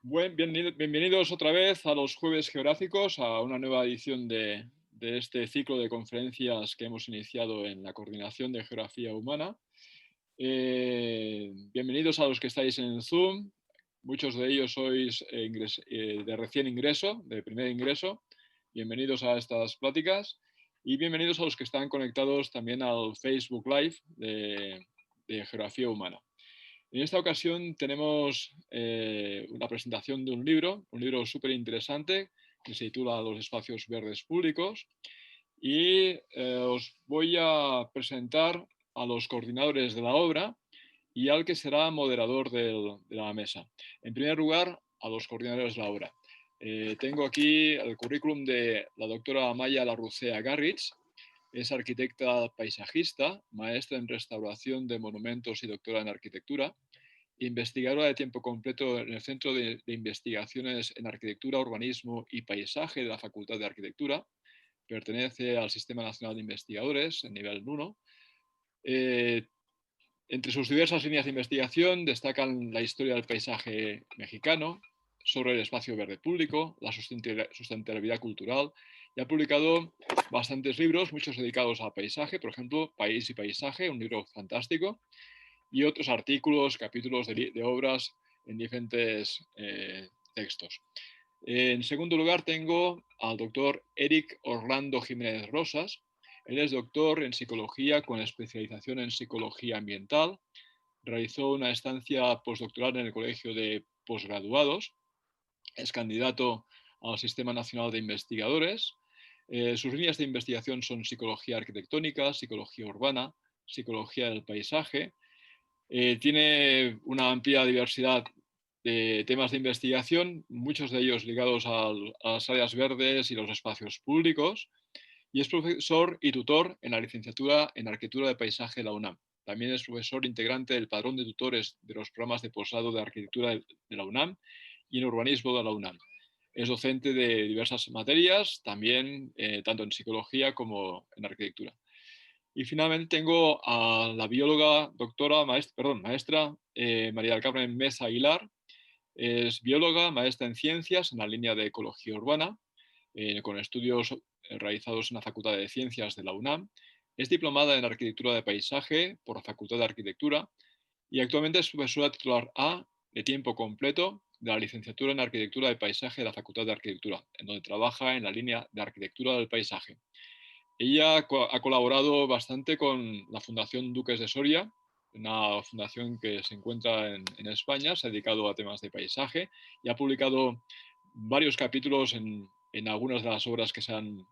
Bueno, bienvenidos otra vez a los Jueves Geográficos, a una nueva edición de este ciclo de conferencias que hemos iniciado en la Coordinación de Geografía Humana. Bienvenidos a los que estáis en Zoom. Muchos de ellos sois de recién ingreso, de primer ingreso. Bienvenidos a estas pláticas y bienvenidos a los que están conectados también al Facebook Live de Geografía Humana. En esta ocasión tenemos una presentación de un libro súper interesante que se titula Los espacios verdes públicos, y os voy a presentar a los coordinadores de la obra y al que será moderador de la mesa. En primer lugar, a los coordinadores de la obra. Tengo aquí el currículum de la doctora Amaya Larrucea Garritz. Es arquitecta paisajista, maestra en restauración de monumentos y doctora en arquitectura, investigadora de tiempo completo en el Centro de Investigaciones en Arquitectura, Urbanismo y Paisaje de la Facultad de Arquitectura. Pertenece al Sistema Nacional de Investigadores, en nivel 1. Entre sus diversas líneas de investigación destacan la historia del paisaje mexicano, sobre el espacio verde público, la sustentabilidad cultural, y ha publicado bastantes libros, muchos dedicados al paisaje, por ejemplo, País y Paisaje, un libro fantástico, y otros artículos, capítulos de obras en diferentes textos. En segundo lugar tengo al doctor Eric Orlando Jiménez Rosas. Él es doctor en psicología con especialización en psicología ambiental. Realizó una estancia postdoctoral en el Colegio de Postgraduados. Es candidato al Sistema Nacional de Investigadores. Sus líneas de investigación son psicología arquitectónica, psicología urbana, psicología del paisaje. Tiene una amplia diversidad de temas de investigación, muchos de ellos ligados a las áreas verdes y los espacios públicos, y es profesor y tutor en la licenciatura en Arquitectura de Paisaje de la UNAM. También es profesor integrante del padrón de tutores de los programas de posgrado de Arquitectura de la UNAM y en Urbanismo de la UNAM. Es docente de diversas materias, también tanto en psicología como en arquitectura. Y finalmente tengo a la bióloga maestra María del Carmen Mesa Aguilar. Es bióloga, maestra en ciencias en la línea de ecología urbana, con estudios realizados en la Facultad de Ciencias de la UNAM. Es diplomada en arquitectura de paisaje por la Facultad de Arquitectura y actualmente es profesora titular A de tiempo completo de la licenciatura en arquitectura de paisaje de la Facultad de Arquitectura, en donde trabaja en la línea de arquitectura del paisaje. Ella ha colaborado bastante con la Fundación Duques de Soria, una fundación que se encuentra en España, se ha dedicado a temas de paisaje y ha publicado varios capítulos en algunas de las obras que se han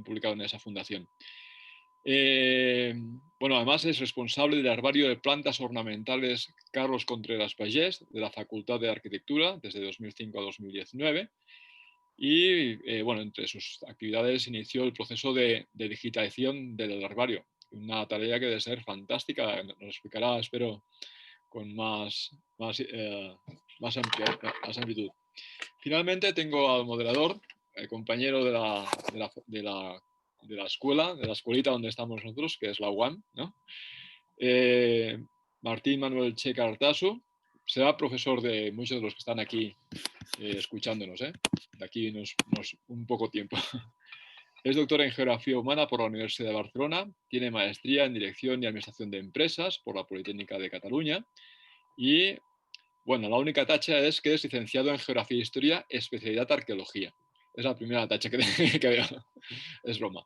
publicado en esa fundación. Bueno, además es responsable del herbario de plantas ornamentales Carlos Contreras Pagés de la Facultad de Arquitectura desde 2005 a 2019. Y bueno, entre sus actividades inició el proceso de digitalización del herbario, una tarea que debe ser fantástica, nos explicará, espero, con más amplitud. Finalmente tengo al moderador, el compañero de la escuela, de la escuelita donde estamos nosotros, que es la UAM, ¿no? Martín Manuel Checa Artasu, será profesor de muchos de los que están aquí escuchándonos, de aquí un poco tiempo. Es doctora en Geografía Humana por la Universidad de Barcelona, tiene maestría en Dirección y Administración de Empresas por la Politécnica de Cataluña y, bueno, la única tacha es que es licenciado en Geografía e Historia, especialidad Arqueología. Es la primera tacha que veo. Es broma.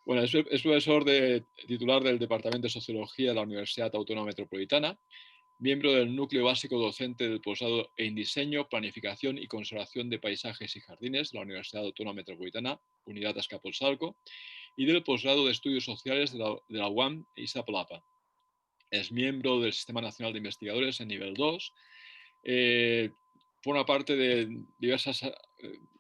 Bueno, es profesor titular del Departamento de Sociología de la Universidad Autónoma Metropolitana, miembro del núcleo básico docente del posgrado en Diseño, Planificación y Conservación de Paisajes y Jardines de la Universidad Autónoma Metropolitana, Unidad Azcapotzalco, y del posgrado de Estudios Sociales de la UAM Iztapalapa. Es miembro del Sistema Nacional de Investigadores en nivel 2. Forma parte de diversas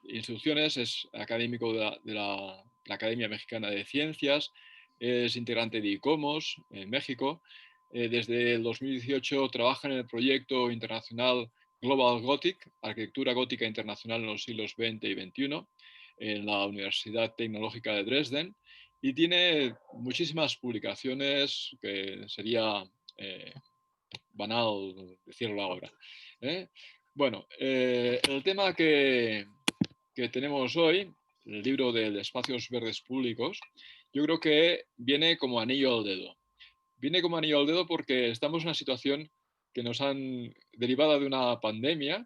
instituciones, es académico de la Academia Mexicana de Ciencias, es integrante de ICOMOS en México. Desde el 2018 trabaja en el proyecto internacional Global Gothic, Arquitectura Gótica Internacional en los siglos XX y XXI, en la Universidad Tecnológica de Dresden, y tiene muchísimas publicaciones que sería banal decirlo ahora. Bueno, el tema que tenemos hoy, el libro de espacios verdes públicos, yo creo que viene como anillo al dedo. Viene como anillo al dedo porque estamos en una situación que nos han, derivada de una pandemia,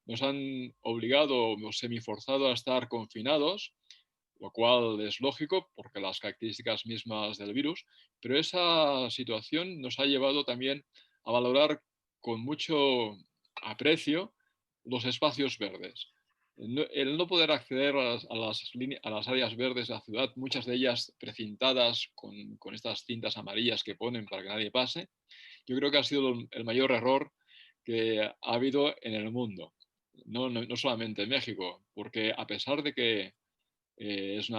nos han obligado o semiforzado a estar confinados, lo cual es lógico porque las características mismas del virus, pero esa situación nos ha llevado también a valorar con mucho aprecio los espacios verdes. El no poder acceder a las áreas verdes de la ciudad, muchas de ellas precintadas con estas cintas amarillas que ponen para que nadie pase, yo creo que ha sido el mayor error que ha habido en el mundo, no solamente en México, porque a pesar de que es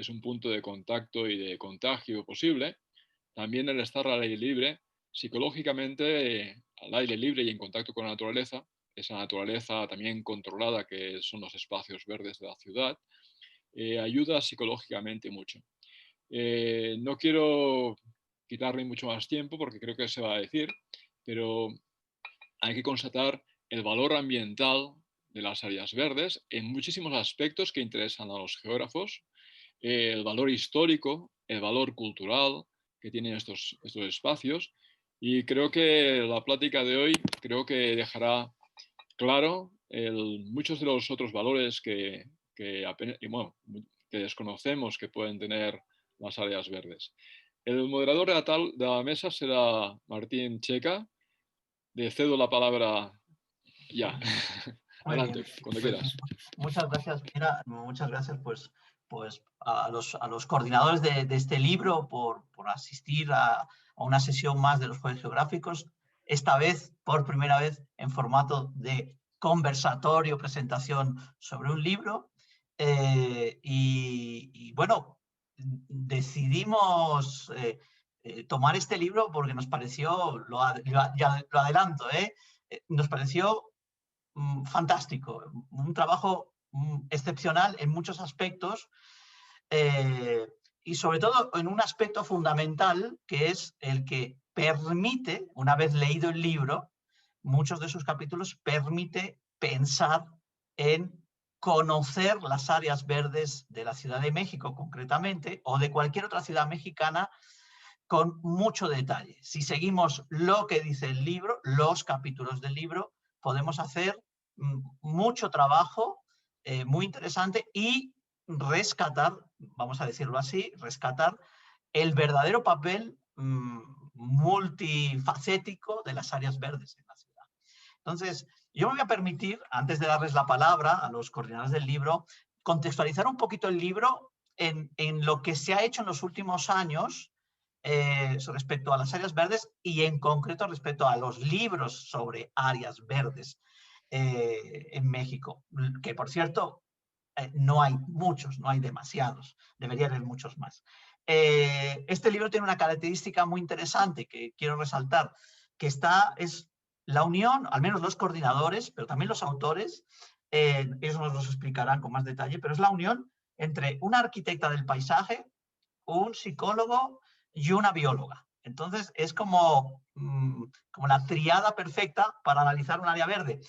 un punto de contacto y de contagio posible, también el estar al aire libre, psicológicamente al aire libre y en contacto con la naturaleza, esa naturaleza también controlada que son los espacios verdes de la ciudad, ayuda psicológicamente mucho. No quiero quitarle mucho más tiempo porque creo que se va a decir, pero hay que constatar el valor ambiental de las áreas verdes en muchísimos aspectos que interesan a los geógrafos, el valor histórico, el valor cultural que tienen estos espacios, y creo que la plática de hoy creo que dejará claro muchos de los otros valores bueno, que desconocemos que pueden tener las áreas verdes. El moderador de la mesa será Martín Checa. Le cedo la palabra ya. Muy bien, Adelante, cuando pues quieras. muchas gracias, Mira, muchas gracias pues a los coordinadores de este libro por asistir a una sesión más de los Jueves Geográficos, esta vez, por primera vez, en formato de conversatorio, presentación sobre un libro. Y bueno, decidimos tomar este libro porque nos pareció, ya lo adelanto, nos pareció fantástico, un trabajo excepcional en muchos aspectos y sobre todo en un aspecto fundamental que es el que permite, una vez leído el libro, muchos de sus capítulos permite pensar en conocer las áreas verdes de la Ciudad de México concretamente o de cualquier otra ciudad mexicana con mucho detalle. Si seguimos lo que dice el libro, los capítulos del libro, podemos hacer mucho trabajo muy interesante y rescatar, vamos a decirlo así, rescatar el verdadero papel multifacético de las áreas verdes en la ciudad. Entonces, yo me voy a permitir, antes de darles la palabra a los coordinadores del libro, contextualizar un poquito el libro en lo que se ha hecho en los últimos años respecto a las áreas verdes y en concreto respecto a los libros sobre áreas verdes en México, que por cierto no hay muchos, no hay demasiados, debería haber muchos más. Este libro tiene una característica muy interesante que quiero resaltar, que es la unión, al menos los coordinadores, pero también los autores, ellos nos los explicarán con más detalle, pero es la unión entre una arquitecta del paisaje, un psicólogo y una bióloga. Entonces es como la triada perfecta para analizar un área verde.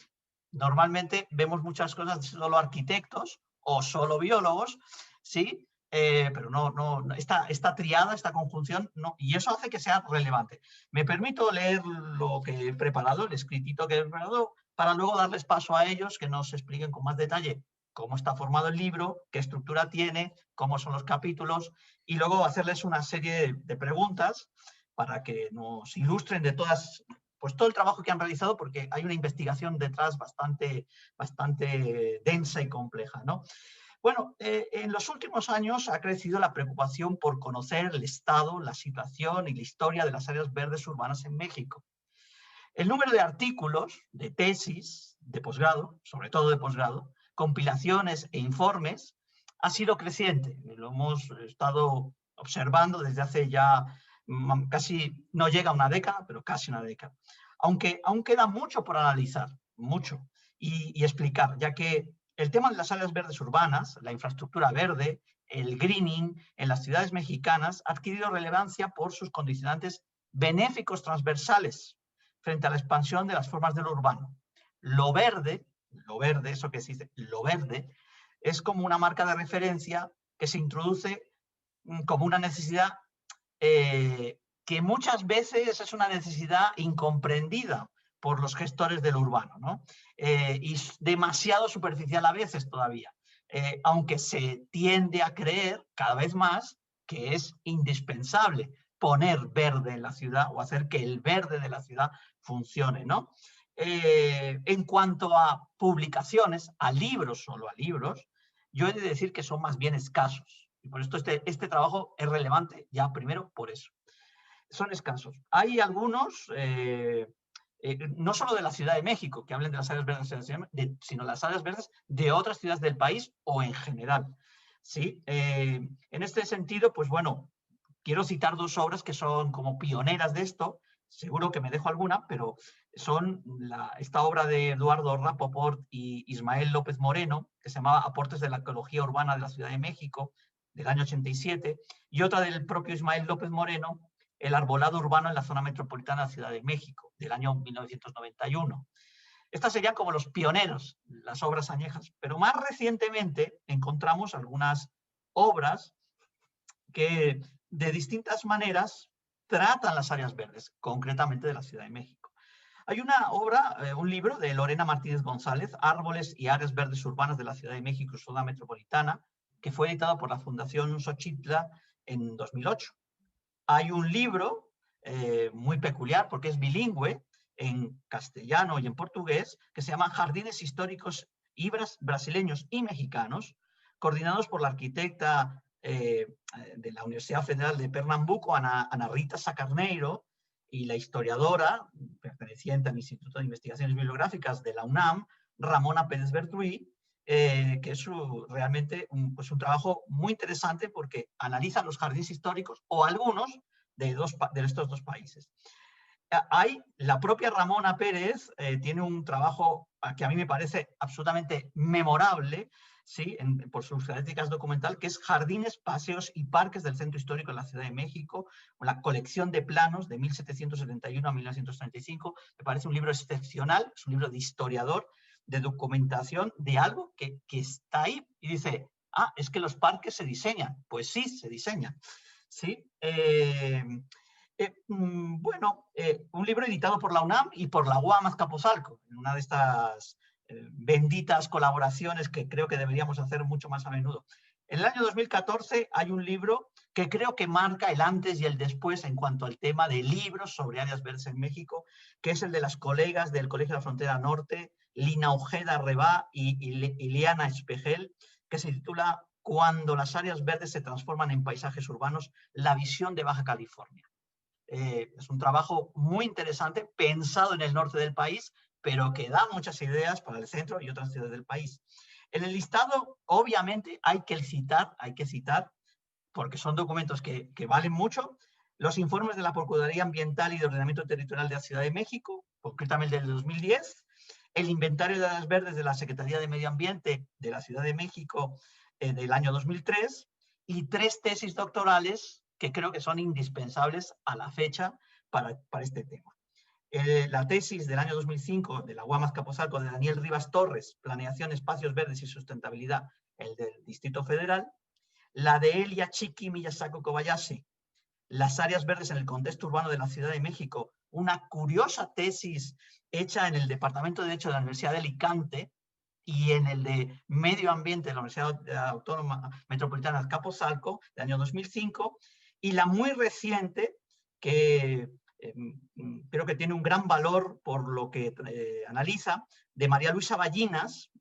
Normalmente vemos muchas cosas de solo arquitectos o solo biólogos, ¿sí? Pero esta triada, esta conjunción, no, y eso hace que sea relevante. Me permito leer lo que he preparado, el escritito que he preparado, para luego darles paso a ellos que nos expliquen con más detalle cómo está formado el libro, qué estructura tiene, cómo son los capítulos, y luego hacerles una serie de preguntas para que nos ilustren de pues todo el trabajo que han realizado, porque hay una investigación detrás bastante densa y compleja, ¿no? Bueno, en los últimos años ha crecido la preocupación por conocer el estado, la situación y la historia de las áreas verdes urbanas en México. El número de artículos, de tesis, de posgrado, sobre todo de posgrado, compilaciones e informes, ha sido creciente. Lo hemos estado observando desde hace ya casi, no llega a una década, pero casi una década. Aunque aún queda mucho por analizar, mucho, y explicar, ya que el tema de las áreas verdes urbanas, la infraestructura verde, el greening en las ciudades mexicanas ha adquirido relevancia por sus condicionantes benéficos transversales frente a la expansión de las formas de lo urbano. lo verde, eso que se dice, lo verde, es como una marca de referencia que se introduce como una necesidad que muchas veces es una necesidad incomprendida por los gestores del urbano, ¿no? Y demasiado superficial a veces todavía, aunque se tiende a creer cada vez más que es indispensable poner verde en la ciudad o hacer que el verde de la ciudad funcione, ¿no? En cuanto a publicaciones, a libros, solo a libros, yo he de decir que son más bien escasos. Y por esto este trabajo es relevante ya primero por eso. Son escasos. Hay algunos, no solo de la Ciudad de México, que hablen de las áreas verdes, sino las áreas verdes de otras ciudades del país o en general. ¿Sí? En este sentido, pues bueno, quiero citar dos obras que son como pioneras de esto. Seguro que me dejo alguna, pero son esta obra de Eduardo Rapoport y Ismael López Moreno, que se llamaba Aportes de la Ecología Urbana de la Ciudad de México, del año 87, y otra del propio Ismael López Moreno, El arbolado urbano en la zona metropolitana de la Ciudad de México, del año 1991. Estas serían como los pioneros, las obras añejas, pero más recientemente encontramos algunas obras que de distintas maneras tratan las áreas verdes, concretamente de la Ciudad de México. Hay una obra, un libro de Lorena Martínez González, Árboles y áreas verdes urbanas de la Ciudad de México y zona metropolitana, que fue editado por la Fundación Xochitla en 2008. Hay un libro muy peculiar porque es bilingüe, en castellano y en portugués, que se llama Jardines Históricos Brasileños y Mexicanos, coordinados por la arquitecta de la Universidad Federal de Pernambuco, Ana Rita Sacarneiro, y la historiadora perteneciente al Instituto de Investigaciones Bibliográficas de la UNAM, Ramona Pérez Bertruy, que es realmente un trabajo muy interesante porque analiza los jardines históricos o algunos de estos dos países. La propia Ramona Pérez tiene un trabajo que a mí me parece absolutamente memorable, ¿sí? Por sus características documental, que es Jardines, Paseos y Parques del Centro Histórico de la Ciudad de México, la colección de planos de 1771 a 1935. Me parece un libro excepcional, es un libro de historiador, de documentación de algo que está ahí y dice, es que los parques se diseñan. Pues sí, se diseñan. ¿Sí? Un libro editado por la UNAM y por la UAM Azcapotzalco, en una de estas benditas colaboraciones que creo que deberíamos hacer mucho más a menudo. En el año 2014 hay un libro que creo que marca el antes y el después en cuanto al tema de libros sobre áreas verdes en México, que es el de las colegas del Colegio de la Frontera Norte, Lina Ojeda Rebá y Liana Espejel, que se titula Cuando las áreas verdes se transforman en paisajes urbanos, la visión de Baja California. Es un trabajo muy interesante, pensado en el norte del país, pero que da muchas ideas para el centro y otras ciudades del país. En el listado, obviamente, hay que citar, porque son documentos que valen mucho, los informes de la Procuraduría Ambiental y de Ordenamiento Territorial de la Ciudad de México, concretamente el de 2010, el inventario de áreas verdes de la Secretaría de Medio Ambiente de la Ciudad de México del año 2003, y 3 tesis doctorales que creo que son indispensables a la fecha para este tema. La tesis del año 2005 de la UAM Azcapotzalco de Daniel Rivas Torres, Planeación, Espacios Verdes y Sustentabilidad, el del Distrito Federal. La de Elia Chiki Miyasako Kobayashi, Las áreas verdes en el contexto urbano de la Ciudad de México, una curiosa tesis hecha en el Departamento de Derecho de la Universidad de Alicante y en el de Medio Ambiente de la Universidad Autónoma Metropolitana de Azcapotzalco, del año 2005, y la muy reciente, que creo que tiene un gran valor por lo que analiza, de María Luisa Ballinas,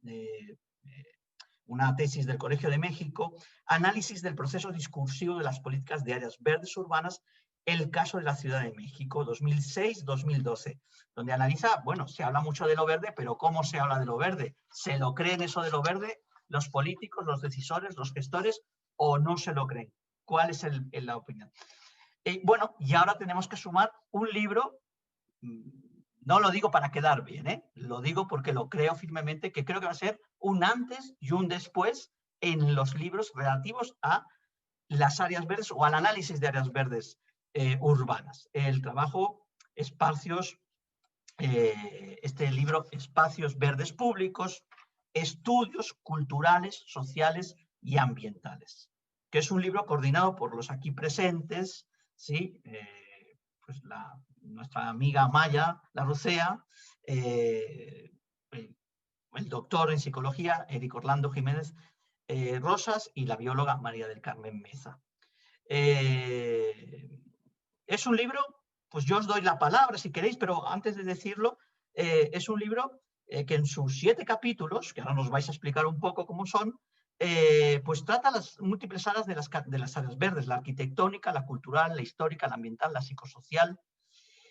una tesis del Colegio de México, Análisis del proceso discursivo de las políticas de áreas verdes urbanas, el caso de la Ciudad de México, 2006-2012, donde analiza, bueno, se habla mucho de lo verde, pero ¿cómo se habla de lo verde? ¿Se lo creen eso de lo verde los políticos, los decisores, los gestores, o no se lo creen? ¿Cuál es la opinión? Bueno, y ahora tenemos que sumar un libro. No lo digo para quedar bien, lo digo porque lo creo firmemente, que creo que va a ser un antes y un después en los libros relativos a las áreas verdes o al análisis de áreas verdes urbanas. El trabajo Espacios este libro, Espacios Verdes Públicos, Estudios Culturales, Sociales y Ambientales, que es un libro coordinado por los aquí presentes, ¿sí? Pues nuestra amiga Maya Larrucea, el doctor en psicología, Eric Orlando Jiménez Rosas, y la bióloga María del Carmen Meza. Es un libro, pues yo os doy la palabra si queréis, pero antes de decirlo, es un libro que en sus 7 capítulos, que ahora nos vais a explicar un poco cómo son, pues trata las múltiples áreas de las áreas verdes, la arquitectónica, la cultural, la histórica, la ambiental, la psicosocial,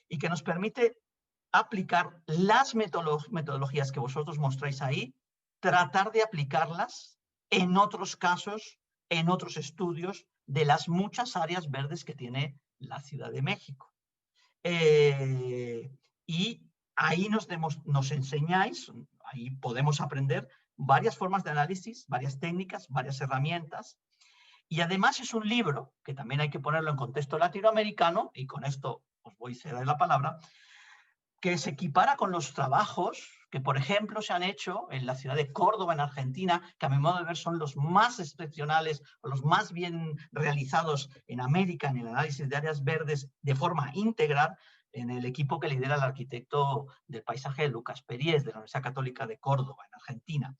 y que nos permite aplicar las metodologías que vosotros mostráis ahí, tratar de aplicarlas en otros casos, en otros estudios de las muchas áreas verdes que tiene la Ciudad de México. Y ahí nos enseñáis, ahí podemos aprender varias formas de análisis, varias técnicas, varias herramientas. Y además es un libro, que también hay que ponerlo en contexto latinoamericano, y con esto os voy a ceder la palabra, que se equipara con los trabajos que, por ejemplo, se han hecho en la ciudad de Córdoba, en Argentina, que a mi modo de ver son los más excepcionales o los más bien realizados en América en el análisis de áreas verdes de forma integral, en el equipo que lidera el arquitecto del paisaje Lucas Peries, de la Universidad Católica de Córdoba, en Argentina.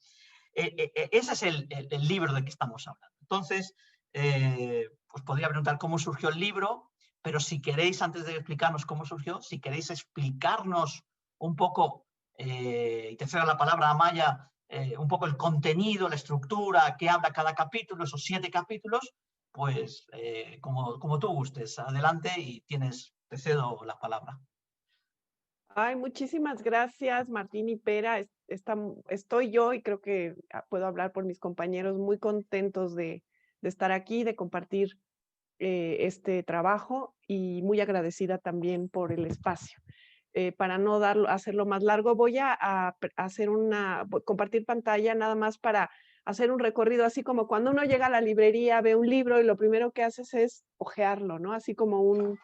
Ese es el libro del que estamos hablando. Entonces, pues podría preguntar cómo surgió el libro, pero si queréis, antes de explicarnos cómo surgió, si queréis explicarnos un poco, y te cedo la palabra a Maya, un poco el contenido, la estructura, qué habla cada capítulo, esos 7 capítulos, pues como tú gustes. Adelante y te cedo la palabra. Ay, muchísimas gracias, Martín y Pera. Estoy yo, y creo que puedo hablar por mis compañeros, muy contentos de estar aquí, de compartir este trabajo, y muy agradecida también por el espacio. Para no hacerlo más largo, voy a compartir pantalla nada más para hacer un recorrido, así como cuando uno llega a la librería, ve un libro y lo primero que haces es hojearlo, ¿no? Así como un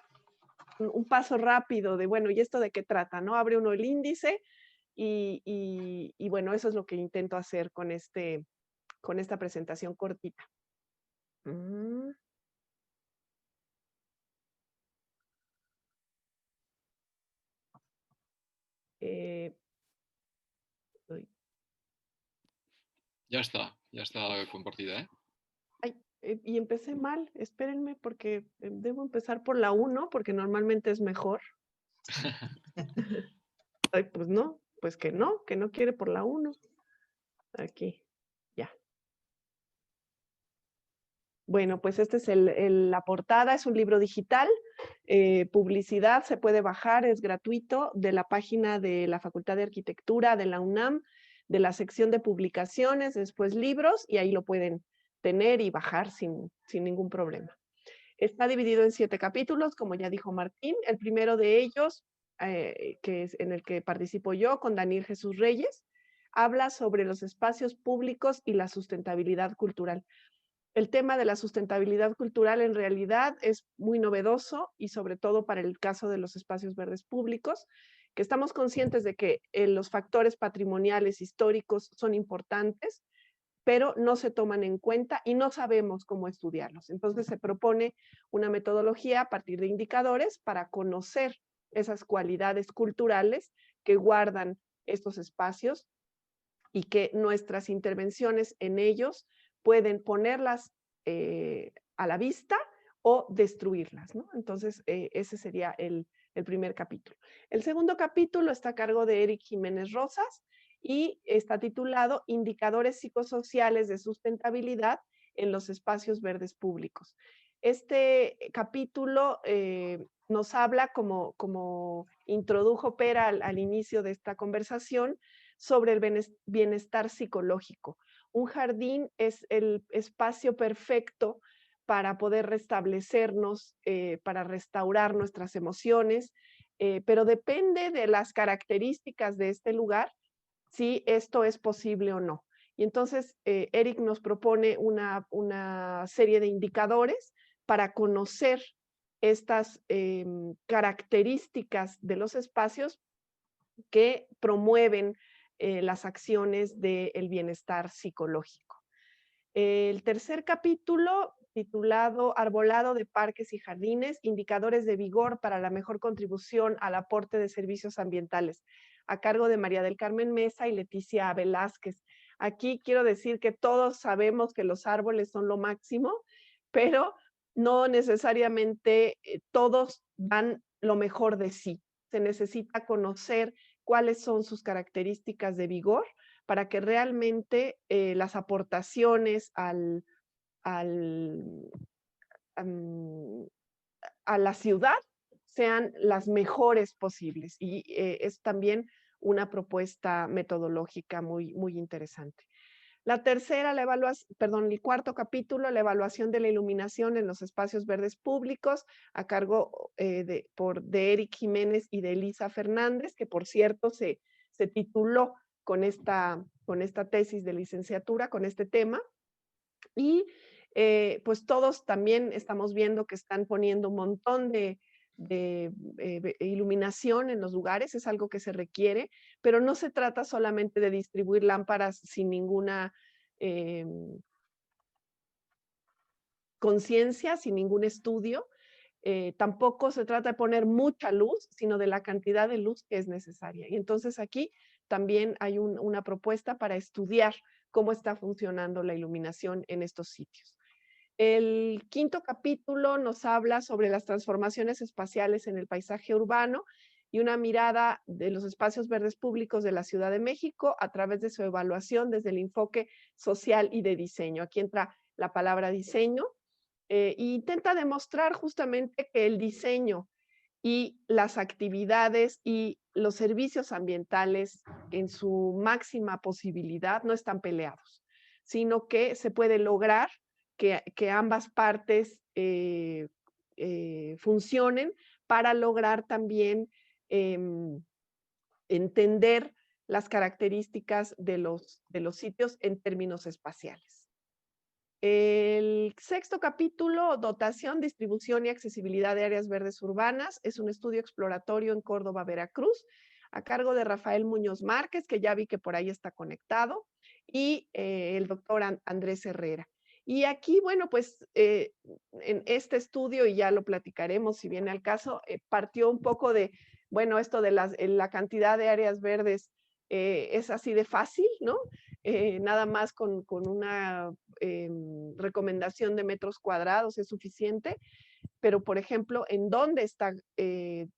paso rápido de, bueno, ¿y esto de qué trata? ¿No? Abre uno el índice y bueno, eso es lo que intento hacer con esta presentación cortita. Ya está compartida, ¿eh? Ay, y empecé mal, espérenme, porque debo empezar por la 1, porque normalmente es mejor. Ay, pues no, pues que no quiere por la 1. Aquí, ya. Bueno, pues esta es la portada, es un libro digital, publicidad, se puede bajar, es gratuito, de la página de la Facultad de Arquitectura de la UNAM, de la sección de publicaciones, después libros, y ahí lo pueden tener y bajar sin ningún problema. Está dividido en 7 capítulos, como ya dijo Martín. El primero de ellos, que es en el que participo yo, con Daniel Jesús Reyes, habla sobre los espacios públicos y la sustentabilidad cultural. El tema de la sustentabilidad cultural en realidad es muy novedoso, y sobre todo para el caso de los espacios verdes públicos, que estamos conscientes de que los factores patrimoniales históricos son importantes, pero no se toman en cuenta y no sabemos cómo estudiarlos. Entonces se propone una metodología a partir de indicadores para conocer esas cualidades culturales que guardan estos espacios, y que nuestras intervenciones en ellos pueden ponerlas a la vista o destruirlas, ¿no? Entonces, ese sería el primer capítulo. El segundo capítulo está a cargo de Eric Jiménez Rosas y está titulado Indicadores psicosociales de sustentabilidad en los espacios verdes públicos. Este capítulo nos habla, como introdujo Pera al inicio de esta conversación, sobre el bienestar psicológico. Un jardín es el espacio perfecto para poder restablecernos, para restaurar nuestras emociones, pero depende de las características de este lugar si esto es posible o no. Y entonces Eric nos propone una serie de indicadores para conocer estas características de los espacios que promueven las acciones del bienestar psicológico. El tercer capítulo, titulado Arbolado de Parques y Jardines, indicadores de vigor para la mejor contribución al aporte de servicios ambientales, a cargo de María del Carmen Mesa y Leticia Velázquez. Aquí quiero decir que todos sabemos que los árboles son lo máximo, pero no necesariamente todos dan lo mejor de sí. Se necesita conocer cuáles son sus características de vigor para que realmente las aportaciones a la ciudad sean las mejores posibles. Y es también una propuesta metodológica muy, muy interesante. La tercera, el cuarto capítulo, la evaluación de la iluminación en los espacios verdes públicos, a cargo de Eric Jiménez y de Elisa Fernández, que por cierto se tituló con esta tesis de licenciatura, con este tema. Y pues todos también estamos viendo que están poniendo un montón de iluminación en los lugares, es algo que se requiere, pero no se trata solamente de distribuir lámparas sin ninguna conciencia, sin ningún estudio. Tampoco se trata de poner mucha luz, sino de la cantidad de luz que es necesaria. Y entonces aquí también hay una propuesta para estudiar cómo está funcionando la iluminación en estos sitios. El quinto capítulo nos habla sobre las transformaciones espaciales en el paisaje urbano y una mirada de los espacios verdes públicos de la Ciudad de México a través de su evaluación desde el enfoque social y de diseño. Aquí entra la palabra diseño e intenta demostrar justamente que el diseño y las actividades y los servicios ambientales en su máxima posibilidad no están peleados, sino que se puede lograr que ambas partes funcionen para lograr también entender las características de los sitios en términos espaciales. El sexto capítulo, dotación, distribución y accesibilidad de áreas verdes urbanas, es un estudio exploratorio en Córdoba, Veracruz, a cargo de Rafael Muñoz Márquez, que ya vi que por ahí está conectado, y el doctor Andrés Herrera. Y aquí, bueno, pues en este estudio, y ya lo platicaremos si viene al caso, partió un poco de, bueno, esto de la cantidad de áreas verdes es así de fácil, ¿no? Nada más con una recomendación de metros cuadrados es suficiente, pero por ejemplo, ¿en dónde está, qué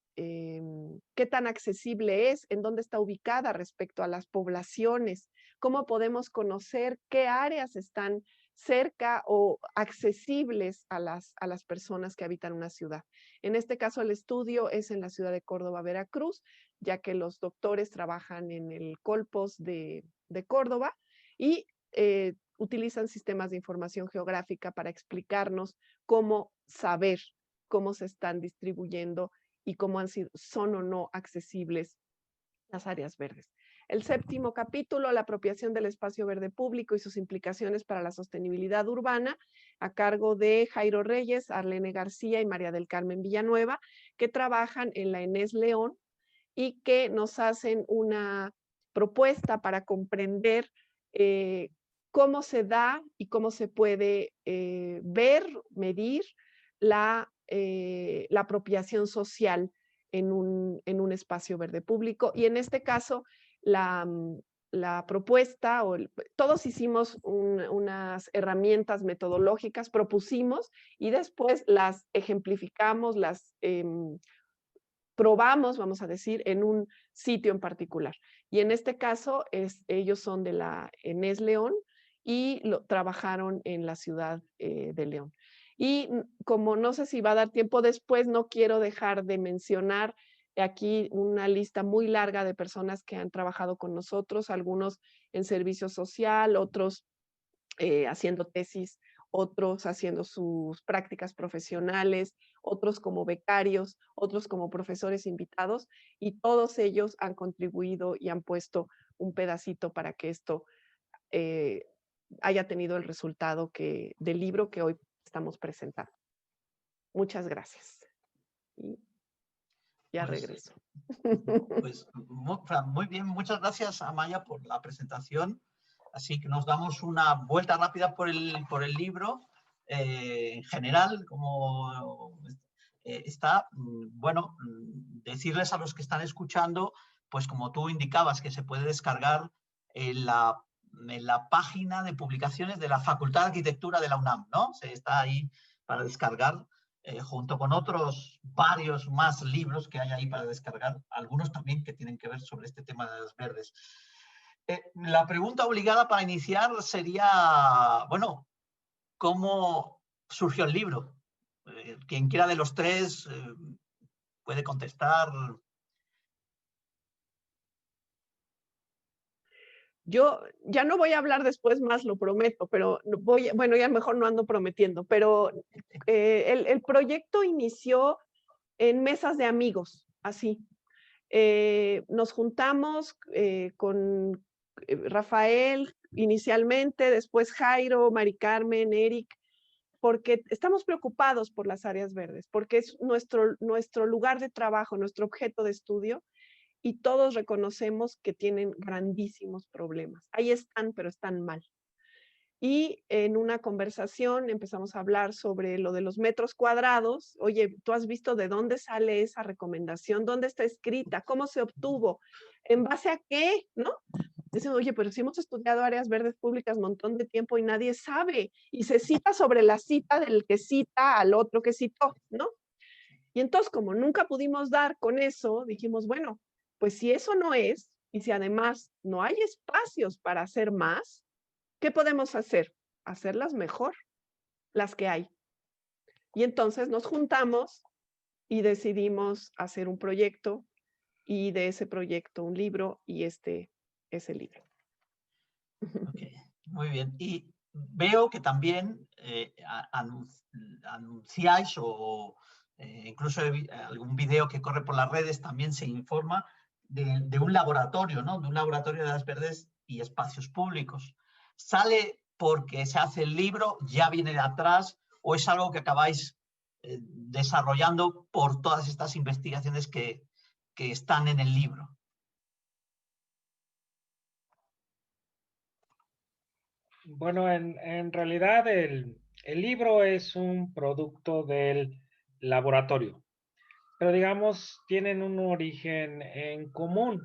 tan accesible es, en dónde está ubicada respecto a las poblaciones? ¿Cómo podemos conocer qué áreas están cerca o accesibles a las personas que habitan una ciudad? En este caso, el estudio es en la ciudad de Córdoba, Veracruz, ya que los doctores trabajan en el Colpos de Córdoba y utilizan sistemas de información geográfica para explicarnos cómo saber cómo se están distribuyendo y cómo son o no accesibles las áreas verdes. El séptimo capítulo, la apropiación del espacio verde público y sus implicaciones para la sostenibilidad urbana, a cargo de Jairo Reyes, Arlene García y María del Carmen Villanueva, que trabajan en la ENES León y que nos hacen una propuesta para comprender cómo se da y cómo se puede ver, medir la apropiación social en un espacio verde público. Y en este caso, la propuesta, todos hicimos unas herramientas metodológicas, propusimos y después las ejemplificamos, las probamos, vamos a decir, en un sitio en particular. Y en este caso, ellos son de la ENES León y trabajaron en la ciudad de León. Y como no sé si va a dar tiempo después, no quiero dejar de mencionar aquí una lista muy larga de personas que han trabajado con nosotros, algunos en servicio social, otros haciendo tesis, otros haciendo sus prácticas profesionales, otros como becarios, otros como profesores invitados, y todos ellos han contribuido y han puesto un pedacito para que esto haya tenido el resultado del libro que hoy estamos presentando. Muchas gracias. Ya regreso. Pues muy bien, muchas gracias, Amaya, por la presentación. Así que nos damos una vuelta rápida por el libro. En general, como está, bueno, decirles a los que están escuchando, pues como tú indicabas, que se puede descargar en la página de publicaciones de la Facultad de Arquitectura de la UNAM, ¿no? Está ahí para descargar. Junto con otros varios más libros que hay ahí para descargar, algunos también que tienen que ver sobre este tema de las verdes. La pregunta obligada para iniciar sería, bueno, ¿cómo surgió el libro? Quien quiera de los tres puede contestar. Yo ya no voy a hablar después más, lo prometo, pero bueno, ya mejor no ando prometiendo, pero el proyecto inició en mesas de amigos, así. Nos juntamos con Rafael inicialmente, después Jairo, Mari Carmen, Eric, porque estamos preocupados por las áreas verdes, porque es nuestro lugar de trabajo, nuestro objeto de estudio, y todos reconocemos que tienen grandísimos problemas. Ahí están, pero están mal. Y en una conversación empezamos a hablar sobre lo de los metros cuadrados. Oye, ¿tú has visto de dónde sale esa recomendación? ¿Dónde está escrita? ¿Cómo se obtuvo? ¿En base a qué? ¿No? Dicen, oye, pero si hemos estudiado áreas verdes públicas un montón de tiempo y nadie sabe. Y se cita sobre la cita del que cita al otro que citó, ¿no? Y entonces, como nunca pudimos dar con eso, dijimos, bueno, pues si eso no es, y si además no hay espacios para hacer más, ¿qué podemos hacer? Hacerlas mejor, las que hay. Y entonces nos juntamos y decidimos hacer un proyecto, y de ese proyecto un libro, y este es el libro. Okay, muy bien. Y veo que también anunciáis o incluso algún video que corre por las redes también se informa de un laboratorio, ¿no? De un laboratorio de las verdes y espacios públicos. ¿Sale porque se hace el libro, ya viene de atrás, o es algo que acabáis desarrollando por todas estas investigaciones que están en el libro? Bueno, en realidad el libro es un producto del laboratorio, pero digamos, tienen un origen en común.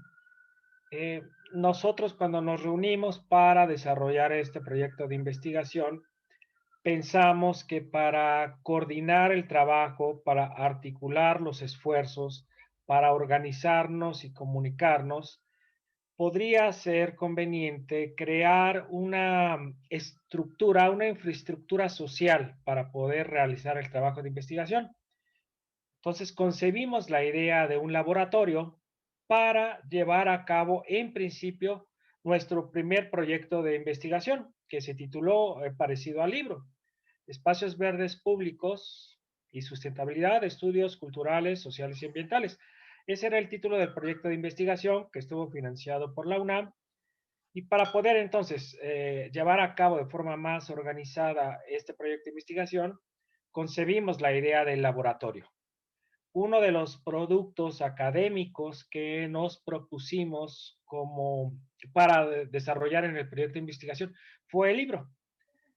Nosotros cuando nos reunimos para desarrollar este proyecto de investigación, pensamos que para coordinar el trabajo, para articular los esfuerzos, para organizarnos y comunicarnos, podría ser conveniente crear una estructura, una infraestructura social para poder realizar el trabajo de investigación. Entonces concebimos la idea de un laboratorio para llevar a cabo, en principio, nuestro primer proyecto de investigación, que se tituló parecido al libro, Espacios Verdes Públicos y Sustentabilidad, Estudios Culturales, Sociales y Ambientales. Ese era el título del proyecto de investigación que estuvo financiado por la UNAM. Y para poder entonces llevar a cabo de forma más organizada este proyecto de investigación, concebimos la idea del laboratorio. Uno de los productos académicos que nos propusimos como para desarrollar en el proyecto de investigación fue el libro.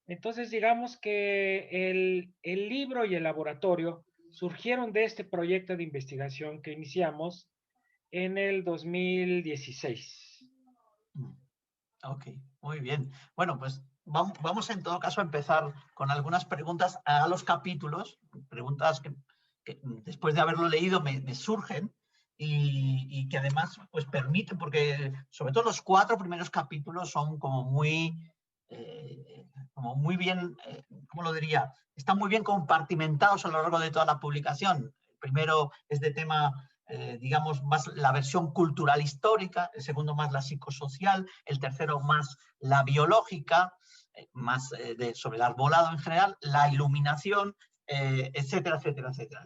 Entonces, digamos que el libro y el laboratorio surgieron de este proyecto de investigación que iniciamos en el 2016. Ok, muy bien. Bueno, pues vamos en todo caso a empezar con algunas preguntas a los capítulos, preguntas que después de haberlo leído me surgen y que además pues permiten, porque sobre todo los 4 primeros capítulos son como muy bien, ¿cómo lo diría? Están muy bien compartimentados a lo largo de toda la publicación. El primero es de tema, digamos, más la versión cultural histórica, el segundo más la psicosocial, el tercero más la biológica, más sobre el arbolado en general, la iluminación, etcétera, etcétera, etcétera.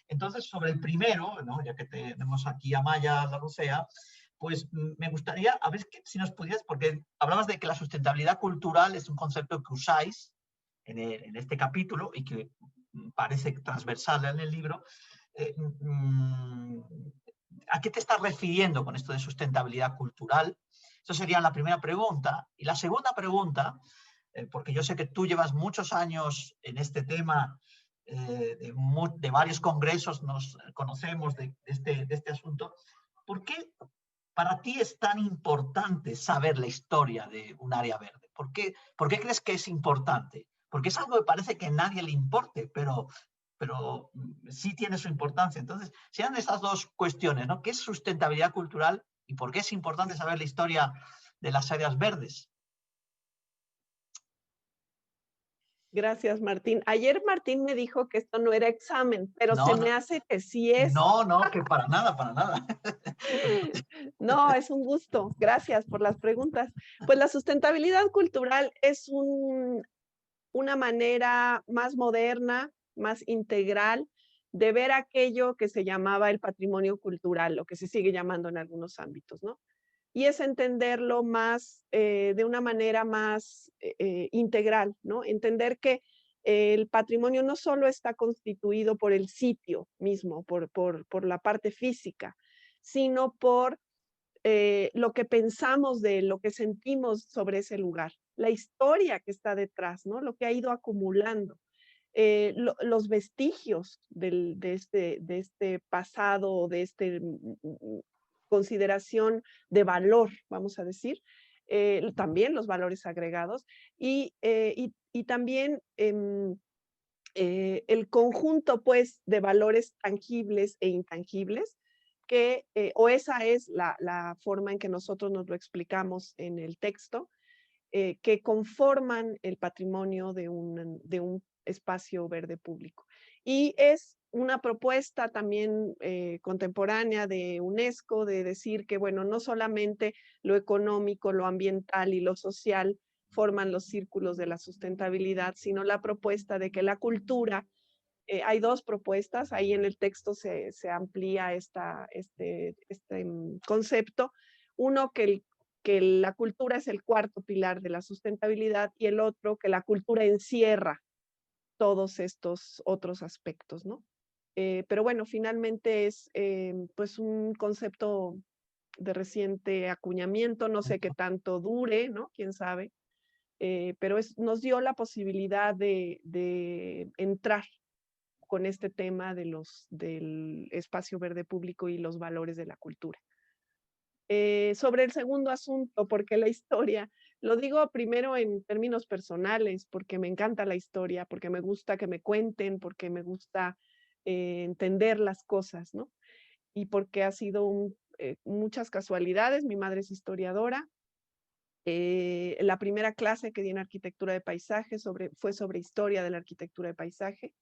Entonces, sobre el primero, ¿no? Ya que tenemos aquí a Maya Larrocea, pues me gustaría, a ver si nos pudieras, porque hablabas de que la sustentabilidad cultural es un concepto que usáis en este capítulo y que parece transversal en el libro. ¿A qué te estás refiriendo con esto de sustentabilidad cultural? Eso sería la primera pregunta. Y la segunda pregunta, porque yo sé que tú llevas muchos años en este tema, de varios congresos nos conocemos de este asunto. ¿Por qué para ti es tan importante saber la historia de un área verde? ¿Por qué crees que es importante? Porque es algo que parece que a nadie le importe, pero sí tiene su importancia. Entonces, sean esas dos cuestiones, ¿no? ¿Qué es sustentabilidad cultural y por qué es importante saber la historia de las áreas verdes? Gracias, Martín. Ayer Martín me dijo que esto no era examen, pero se me hace que sí es. No, que para nada, para nada. No, es un gusto. Gracias por las preguntas. Pues la sustentabilidad cultural es una manera más moderna, más integral de ver aquello que se llamaba el patrimonio cultural, o que se sigue llamando en algunos ámbitos, ¿no? Y es entenderlo más, de una manera más integral, ¿no? Entender que el patrimonio no solo está constituido por el sitio mismo, por la parte física, sino por lo que pensamos de lo que sentimos sobre ese lugar, la historia que está detrás, ¿no? Lo que ha ido acumulando, los vestigios de este pasado, de este consideración de valor, vamos a decir, también los valores agregados y también el conjunto, pues, de valores tangibles e intangibles que, o esa es la forma en que nosotros nos lo explicamos en el texto, que conforman el patrimonio de un espacio verde público. Y es una propuesta también contemporánea de UNESCO de decir que, bueno, no solamente lo económico, lo ambiental y lo social forman los círculos de la sustentabilidad, sino la propuesta de que la cultura, hay dos propuestas, ahí en el texto se amplía este concepto. Uno, que la cultura es el cuarto pilar de la sustentabilidad, y el otro, que la cultura encierra todos estos otros aspectos, ¿no? Pero bueno, finalmente es pues un concepto de reciente acuñamiento, no sé qué tanto dure, ¿no? Quién sabe, pero nos dio la posibilidad de entrar con este tema del espacio verde público y los valores de la cultura. Sobre el segundo asunto, porque la historia, lo digo primero en términos personales, porque me encanta la historia, porque me gusta que me cuenten, porque me gusta entender las cosas, ¿no? Y porque ha sido muchas casualidades. Mi madre es historiadora. La primera clase que di en arquitectura de paisaje fue sobre historia de la arquitectura de paisaje,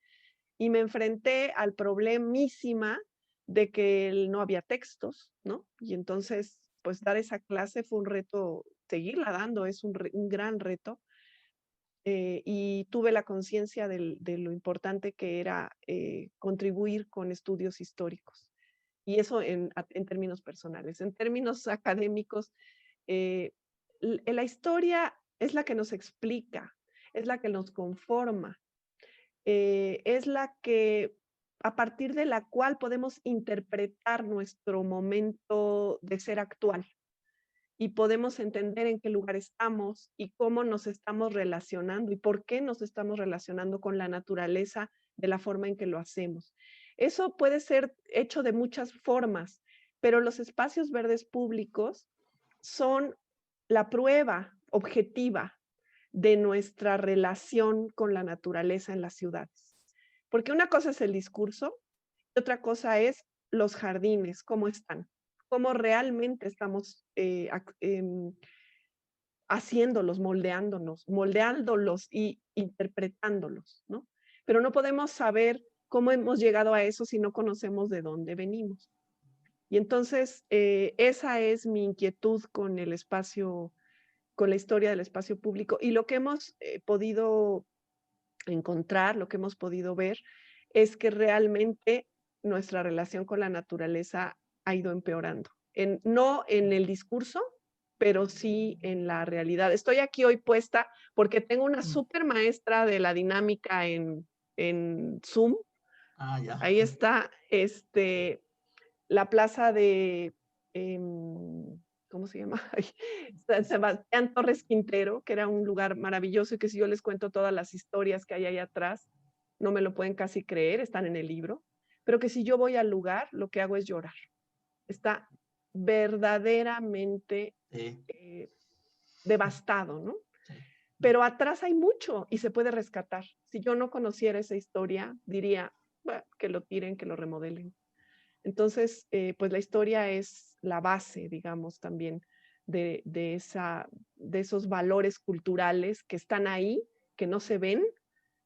y me enfrenté al problemísima de que no había textos, ¿no? Y entonces, pues dar esa clase fue un reto, seguirla dando es un gran reto, y tuve la conciencia de lo importante que era contribuir con estudios históricos. Y eso en términos personales. En términos académicos, la historia es la que nos explica, es la que nos conforma, es la que, a partir de la cual podemos interpretar nuestro momento de ser actual y podemos entender en qué lugar estamos y cómo nos estamos relacionando y por qué nos estamos relacionando con la naturaleza de la forma en que lo hacemos. Eso puede ser hecho de muchas formas, pero los espacios verdes públicos son la prueba objetiva de nuestra relación con la naturaleza en las ciudades. Porque una cosa es el discurso y otra cosa es los jardines, cómo están, cómo realmente estamos haciéndolos, moldeándolos y interpretándolos, ¿no? Pero no podemos saber cómo hemos llegado a eso si no conocemos de dónde venimos. Y entonces, esa es mi inquietud con el espacio, con la historia del espacio público, y lo que hemos podido encontrar, lo que hemos podido ver, es que realmente nuestra relación con la naturaleza ha ido empeorando. No en el discurso, pero sí en la realidad. Estoy aquí hoy puesta porque tengo una súper maestra de la dinámica en Zoom, Ah, ya. Ahí está la plaza de, ¿cómo se llama? San Sebastián Torres Quintero, que era un lugar maravilloso y que si yo les cuento todas las historias que hay ahí atrás, no me lo pueden casi creer, están en el libro, pero que si yo voy al lugar, lo que hago es llorar. Está verdaderamente Sí, devastado, ¿no? sí. Pero atrás hay mucho y se puede rescatar. Si yo no conociera esa historia, diría, bueno, que lo tiren, que lo remodelen. Entonces, pues la historia es la base, digamos, también de esos valores culturales que están ahí, que no se ven,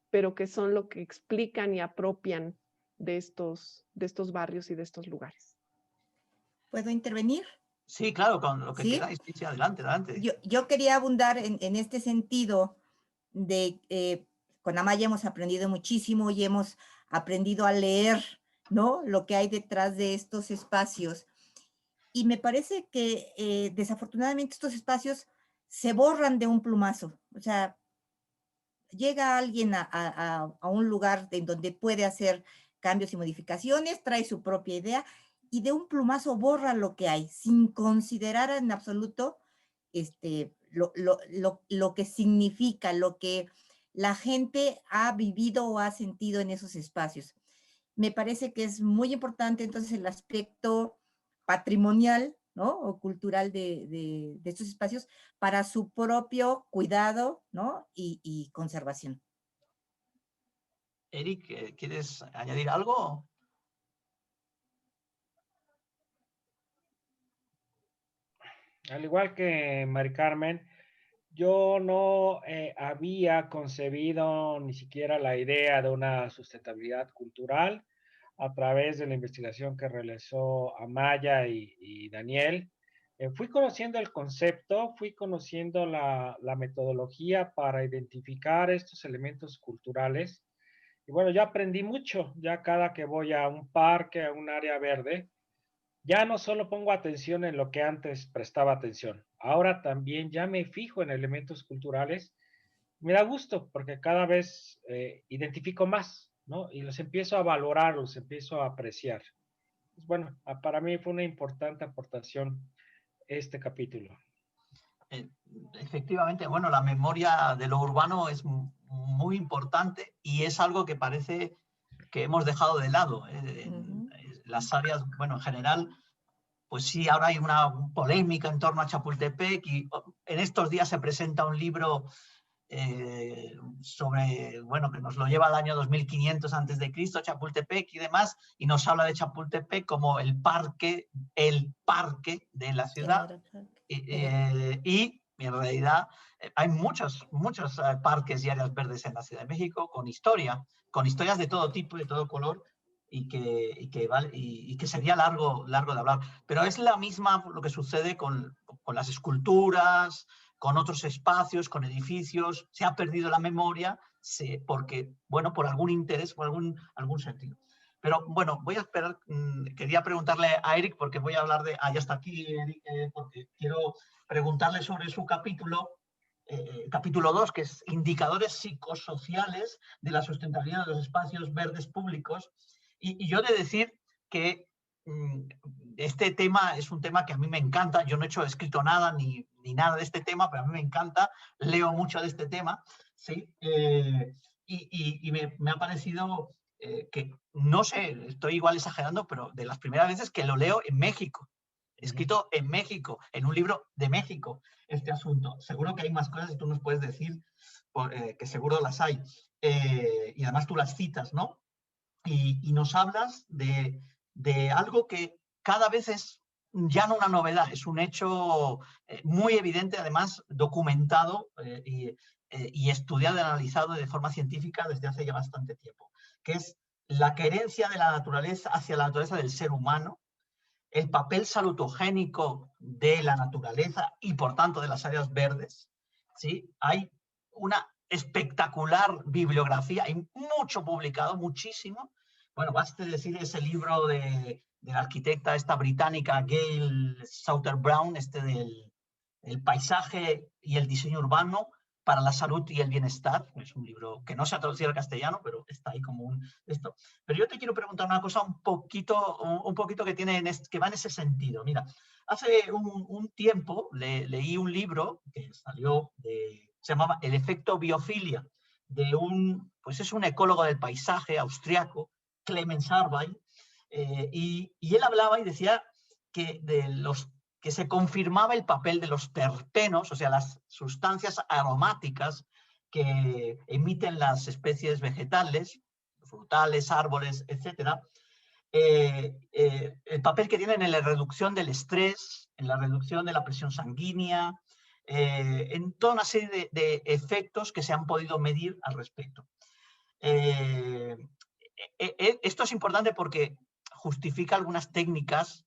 pero que son lo que explican y apropian de estos barrios y de estos lugares. ¿Puedo intervenir? Sí, claro, con lo que ¿Sí? queráis. Sí, sí, adelante, adelante. Yo quería abundar en este sentido de, con Amaya hemos aprendido muchísimo y hemos aprendido a leer, ¿no? Lo que hay detrás de estos espacios. Y me parece que desafortunadamente estos espacios se borran de un plumazo. O sea, llega alguien a un lugar en donde puede hacer cambios y modificaciones, trae su propia idea y de un plumazo borra lo que hay, sin considerar en absoluto lo que significa, lo que la gente ha vivido o ha sentido en esos espacios. Me parece que es muy importante entonces el aspecto patrimonial, ¿no? O cultural de estos espacios para su propio cuidado, ¿no? Y conservación. Eric, ¿quieres añadir algo? Al igual que Mari Carmen, yo no había concebido ni siquiera la idea de una sustentabilidad cultural a través de la investigación que realizó Amaya y Daniel. Fui conociendo el concepto, fui conociendo la metodología para identificar estos elementos culturales. Y bueno, yo aprendí mucho, ya cada que voy a un parque, a un área verde, ya no solo pongo atención en lo que antes prestaba atención, ahora también ya me fijo en elementos culturales. Me da gusto porque cada vez identifico más, ¿no? Y los empiezo a valorar, los empiezo a apreciar. Pues bueno, para mí fue una importante aportación este capítulo. Efectivamente, bueno, la memoria de lo urbano es muy importante y es algo que parece que hemos dejado de lado. En las áreas, bueno, en general, pues sí, ahora hay una polémica en torno a Chapultepec y en estos días se presenta un libro sobre, bueno, que nos lo lleva al año 2500 antes de Cristo, Chapultepec y demás, y nos habla de Chapultepec como el parque de la ciudad. Y en realidad hay muchos parques y áreas verdes en la Ciudad de México con historias de todo tipo, de todo color, y que sería largo de hablar. Pero es la misma lo que sucede con las esculturas, con otros espacios, con edificios. Se ha perdido la memoria porque, bueno, por algún interés, por algún sentido. Pero bueno, voy a esperar, quería preguntarle a Eric, porque voy a hablar de, ya está aquí Eric, porque quiero preguntarle sobre su capítulo 2, que es Indicadores psicosociales de la sustentabilidad de los espacios verdes públicos. Y yo he de decir que este tema es un tema que a mí me encanta. Yo no he escrito nada ni nada de este tema, pero a mí me encanta. Leo mucho de este tema, ¿sí? Y me ha parecido que, no sé, estoy igual exagerando, pero de las primeras veces que lo leo en México. Escrito en México, en un libro de México, este asunto. Seguro que hay más cosas y tú nos puedes decir que seguro las hay. Y además tú las citas, ¿no? Y nos hablas de algo que cada vez es ya no una novedad, es un hecho muy evidente, además documentado y estudiado y analizado de forma científica desde hace ya bastante tiempo, que es la querencia de la naturaleza hacia la naturaleza del ser humano, el papel salutogénico de la naturaleza y, por tanto, de las áreas verdes. ¿Sí? Hay una espectacular bibliografía, hay mucho publicado, muchísimo. Bueno, baste decir ese libro de la arquitecta esta británica, Gail Souter Brown, del el paisaje y el diseño urbano, para la salud y el bienestar. Es un libro que no se ha traducido al castellano, pero está ahí como un esto. Pero yo te quiero preguntar una cosa un poquito que va en ese sentido. Mira, hace un tiempo leí un libro que salió, se llamaba El efecto biofilia, pues es un ecólogo del paisaje austriaco, Clemens Arvay, y él hablaba y decía que que se confirmaba el papel de los terpenos, o sea, las sustancias aromáticas que emiten las especies vegetales, frutales, árboles, etcétera, el papel que tienen en la reducción del estrés, en la reducción de la presión sanguínea, en toda una serie de efectos que se han podido medir al respecto. Esto es importante porque justifica algunas técnicas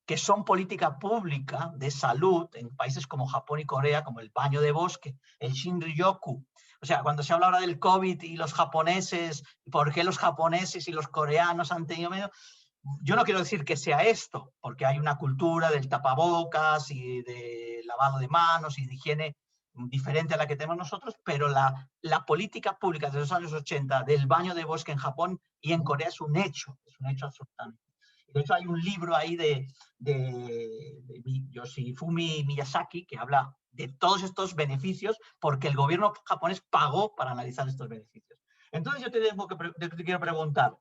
que son política pública de salud en países como Japón y Corea, como el baño de bosque, el Shinrin-yoku. O sea, cuando se habla ahora del COVID y los japoneses, ¿por qué los japoneses y los coreanos han tenido menos? Yo no quiero decir que sea esto, porque hay una cultura del tapabocas y de lavado de manos y de higiene diferente a la que tenemos nosotros, pero la política pública de los años 80 del baño de bosque en Japón y en Corea es un hecho absolutamente. De hecho, hay un libro ahí de Yoshifumi Miyazaki que habla de todos estos beneficios porque el gobierno japonés pagó para analizar estos beneficios. Entonces yo te quiero preguntar,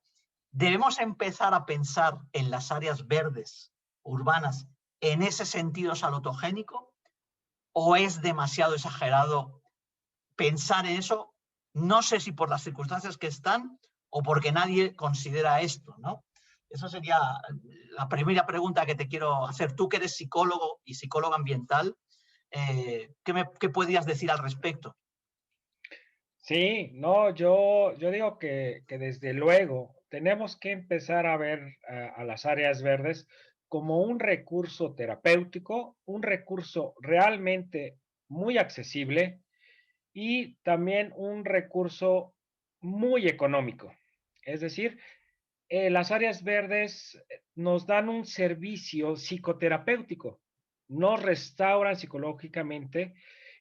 ¿debemos empezar a pensar en las áreas verdes urbanas en ese sentido salutogénico? ¿O es demasiado exagerado pensar en eso? No sé si por las circunstancias que están o porque nadie considera esto, ¿no? Esa sería la primera pregunta que te quiero hacer. Tú que eres psicólogo y psicólogo ambiental, ¿qué podrías decir al respecto? Sí, no, yo digo que desde luego tenemos que empezar a ver a las áreas verdes como un recurso terapéutico, un recurso realmente muy accesible y también un recurso muy económico. Es decir, las áreas verdes nos dan un servicio psicoterapéutico, nos restauran psicológicamente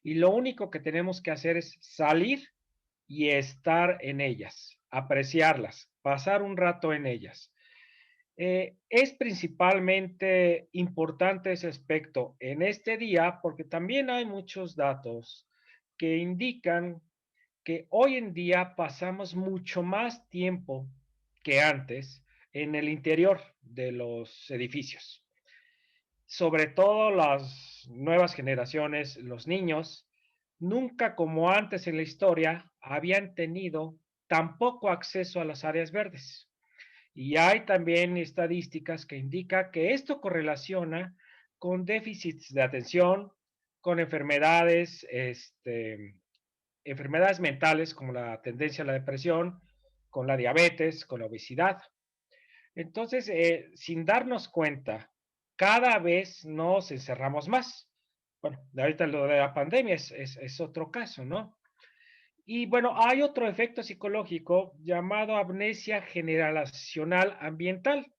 y lo único que tenemos que hacer es salir y estar en ellas, apreciarlas, pasar un rato en ellas. Es principalmente importante ese aspecto en este día porque también hay muchos datos que indican que hoy en día pasamos mucho más tiempo que antes en el interior de los edificios. Sobre todo las nuevas generaciones, los niños, nunca como antes en la historia habían tenido tan poco acceso a las áreas verdes. Y hay también estadísticas que indican que esto correlaciona con déficits de atención, con enfermedades, enfermedades mentales como la tendencia a la depresión, con la diabetes, con la obesidad. Entonces, sin darnos cuenta, cada vez nos encerramos más. Bueno, ahorita lo de la pandemia es otro caso, ¿no? Y bueno, hay otro efecto psicológico llamado amnesia generacional ambiental,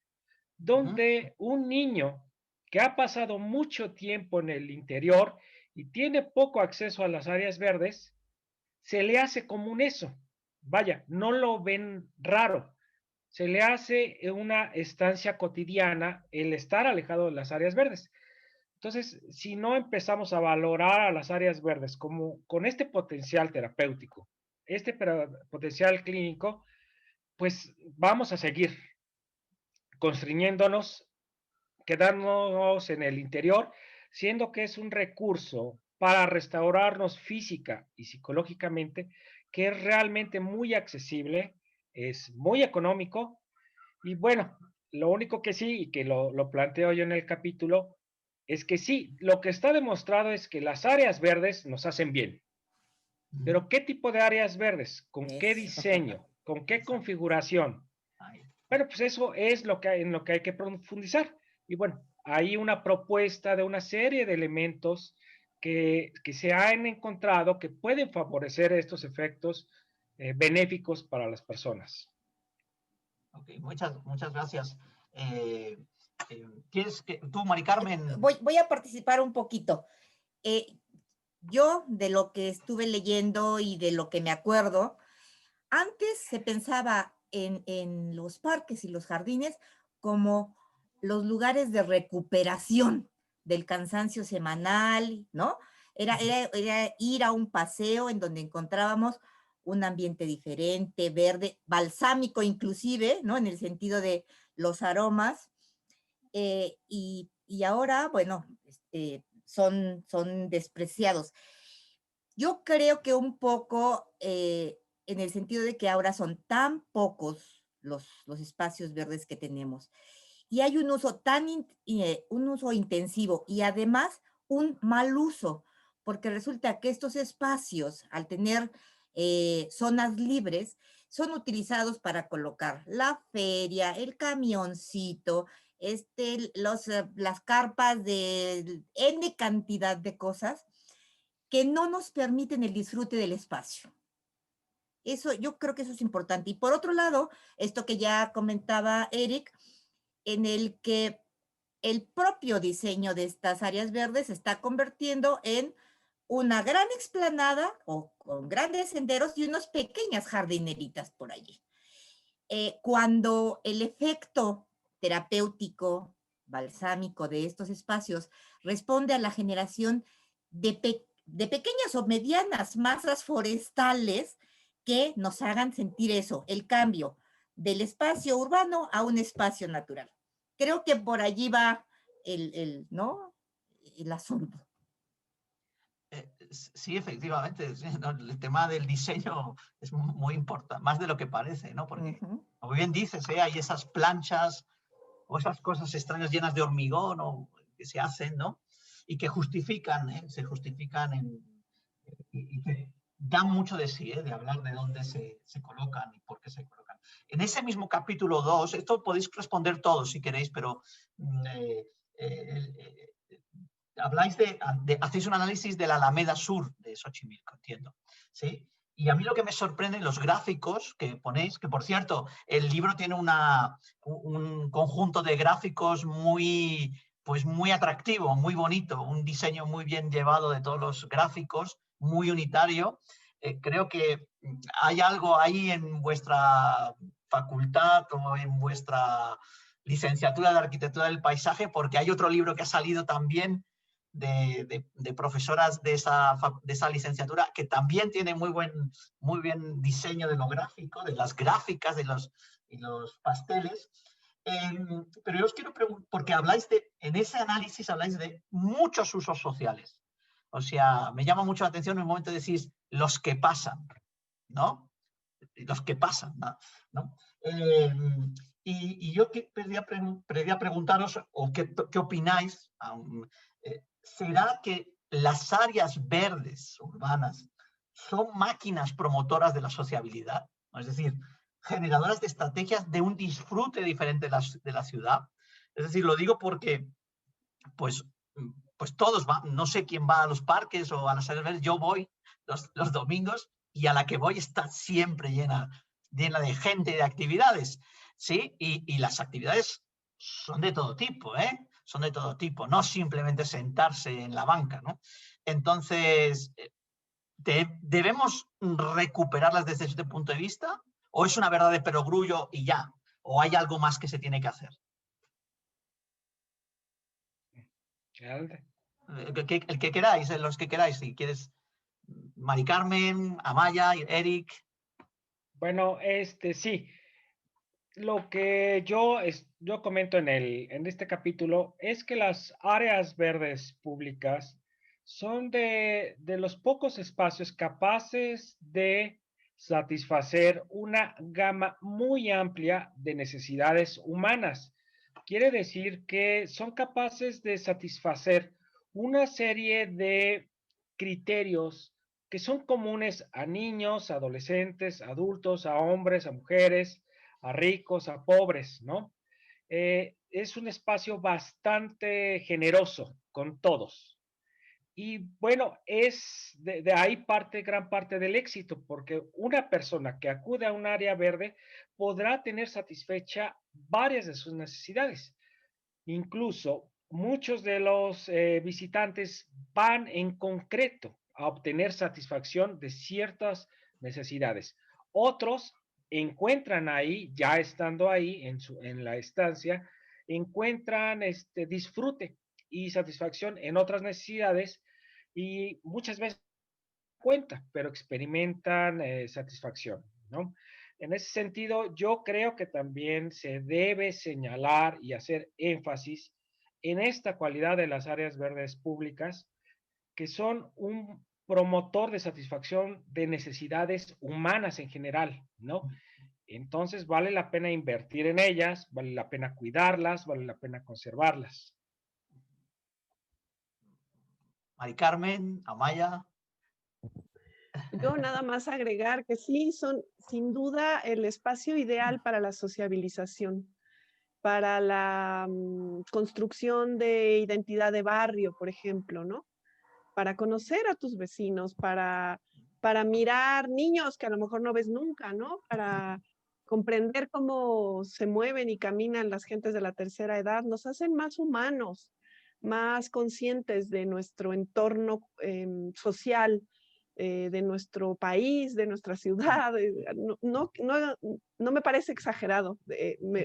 donde un niño que ha pasado mucho tiempo en el interior y tiene poco acceso a las áreas verdes, se le hace común eso. Vaya, no lo ven raro. Se le hace una estancia cotidiana el estar alejado de las áreas verdes. Entonces, si no empezamos a valorar a las áreas verdes como con este potencial terapéutico, este potencial clínico, pues vamos a seguir constriñéndonos, quedándonos en el interior, siendo que es un recurso para restaurarnos física y psicológicamente, que es realmente muy accesible, es muy económico y bueno, lo único que sí, y que lo planteo yo en el capítulo, es que sí, lo que está demostrado es que las áreas verdes nos hacen bien. Pero ¿qué tipo de áreas verdes? ¿Con qué diseño? ¿Con qué configuración? Bueno, pues eso es en lo que hay que profundizar. Y bueno, hay una propuesta de una serie de elementos que se han encontrado que pueden favorecer estos efectos benéficos para las personas. Ok, muchas gracias. ¿Quieres que tú, Mari Carmen? Voy a participar un poquito. yo de lo que estuve leyendo y de lo que me acuerdo, antes se pensaba en los parques y los jardines como los lugares de recuperación del cansancio semanal, ¿no? Era ir a un paseo en donde encontrábamos un ambiente diferente, verde, balsámico inclusive, ¿no? En el sentido de los aromas. Y ahora, bueno, son despreciados. Yo creo que un poco en el sentido de que ahora son tan pocos los espacios verdes que tenemos y hay un uso un uso intensivo y además un mal uso, porque resulta que estos espacios, al tener zonas libres, son utilizados para colocar la feria, el camioncito, las carpas de N cantidad de cosas que no nos permiten el disfrute del espacio. Eso, yo creo que eso es importante. Y por otro lado, esto que ya comentaba Eric, en el que el propio diseño de estas áreas verdes se está convirtiendo en una gran explanada o con grandes senderos y unas pequeñas jardineritas por allí. Cuando el efecto terapéutico, balsámico de estos espacios responde a la generación de pequeñas o medianas masas forestales que nos hagan sentir eso, el cambio del espacio urbano a un espacio natural. Creo que por allí va ¿no? El asunto. Sí, efectivamente, sí, ¿no? El tema del diseño es muy importante, más de lo que parece, ¿no? Porque, como bien dices, hay esas planchas o esas cosas extrañas llenas de hormigón o que se hacen, ¿no? Y que justifican, se justifican y que dan mucho de sí, de hablar de dónde se colocan y por qué se colocan. En ese mismo capítulo 2, esto podéis responder todos si queréis, pero habláis hacéis un análisis de la Alameda Sur de Xochimilco, entiendo, ¿sí? Y a mí lo que me sorprende, los gráficos que ponéis, que por cierto, el libro tiene un conjunto de gráficos pues muy atractivo, muy bonito, un diseño muy bien llevado de todos los gráficos, muy unitario. Creo que hay algo ahí en vuestra facultad o en vuestra licenciatura de Arquitectura del Paisaje, porque hay otro libro que ha salido también de profesoras de esa licenciatura que también tiene muy bien diseño de lo gráfico, de las gráficas, de los pasteles. Pero yo os quiero preguntar, porque en ese análisis habláis de muchos usos sociales. O sea, me llama mucho la atención en el momento de decir los que pasan, ¿no? Los que pasan, ¿no? Y yo quería preguntaros, o qué opináis, ¿será que las áreas verdes urbanas son máquinas promotoras de la sociabilidad? Es decir, generadoras de estrategias de un disfrute diferente de la ciudad. Es decir, lo digo porque, pues todos van, no sé quién va a los parques o a las áreas verdes, yo voy los domingos y a la que voy está siempre llena de gente y de actividades, ¿sí? Y las actividades son de todo tipo, ¿eh? Son de todo tipo, no simplemente sentarse en la banca, ¿no? Entonces, ¿debemos recuperarlas desde este punto de vista? ¿O es una verdad de perogrullo y ya? ¿O hay algo más que se tiene que hacer? El que queráis, los que queráis, si quieres, Mari Carmen, Amaya, Eric. Bueno, sí. Lo que yo comento en este capítulo es que las áreas verdes públicas son de los pocos espacios capaces de satisfacer una gama muy amplia de necesidades humanas. Quiere decir que son capaces de satisfacer una serie de criterios que son comunes a niños, adolescentes, adultos, a hombres, a mujeres, a ricos, a pobres, ¿no? Es un espacio bastante generoso con todos. Y bueno, de ahí gran parte del éxito, porque una persona que acude a un área verde podrá tener satisfecha varias de sus necesidades. Incluso muchos de los visitantes van en concreto a obtener satisfacción de ciertas necesidades. Otros encuentran ahí, ya estando ahí en la estancia, encuentran disfrute y satisfacción en otras necesidades y muchas veces cuenta, pero experimentan satisfacción, ¿no? En ese sentido, yo creo que también se debe señalar y hacer énfasis en esta cualidad de las áreas verdes públicas, que son un promotor de satisfacción de necesidades humanas en general, ¿no? Entonces vale la pena invertir en ellas, vale la pena cuidarlas, vale la pena conservarlas. Mari Carmen, Amaya. Yo nada más agregar que sí, son sin duda el espacio ideal para la sociabilización, para la construcción de identidad de barrio, por ejemplo, ¿no? Para conocer a tus vecinos, para mirar niños que a lo mejor no ves nunca, ¿no? Para comprender cómo se mueven y caminan las gentes de la tercera edad, nos hacen más humanos, más conscientes de nuestro entorno social, de nuestro país, de nuestra ciudad. No me parece exagerado,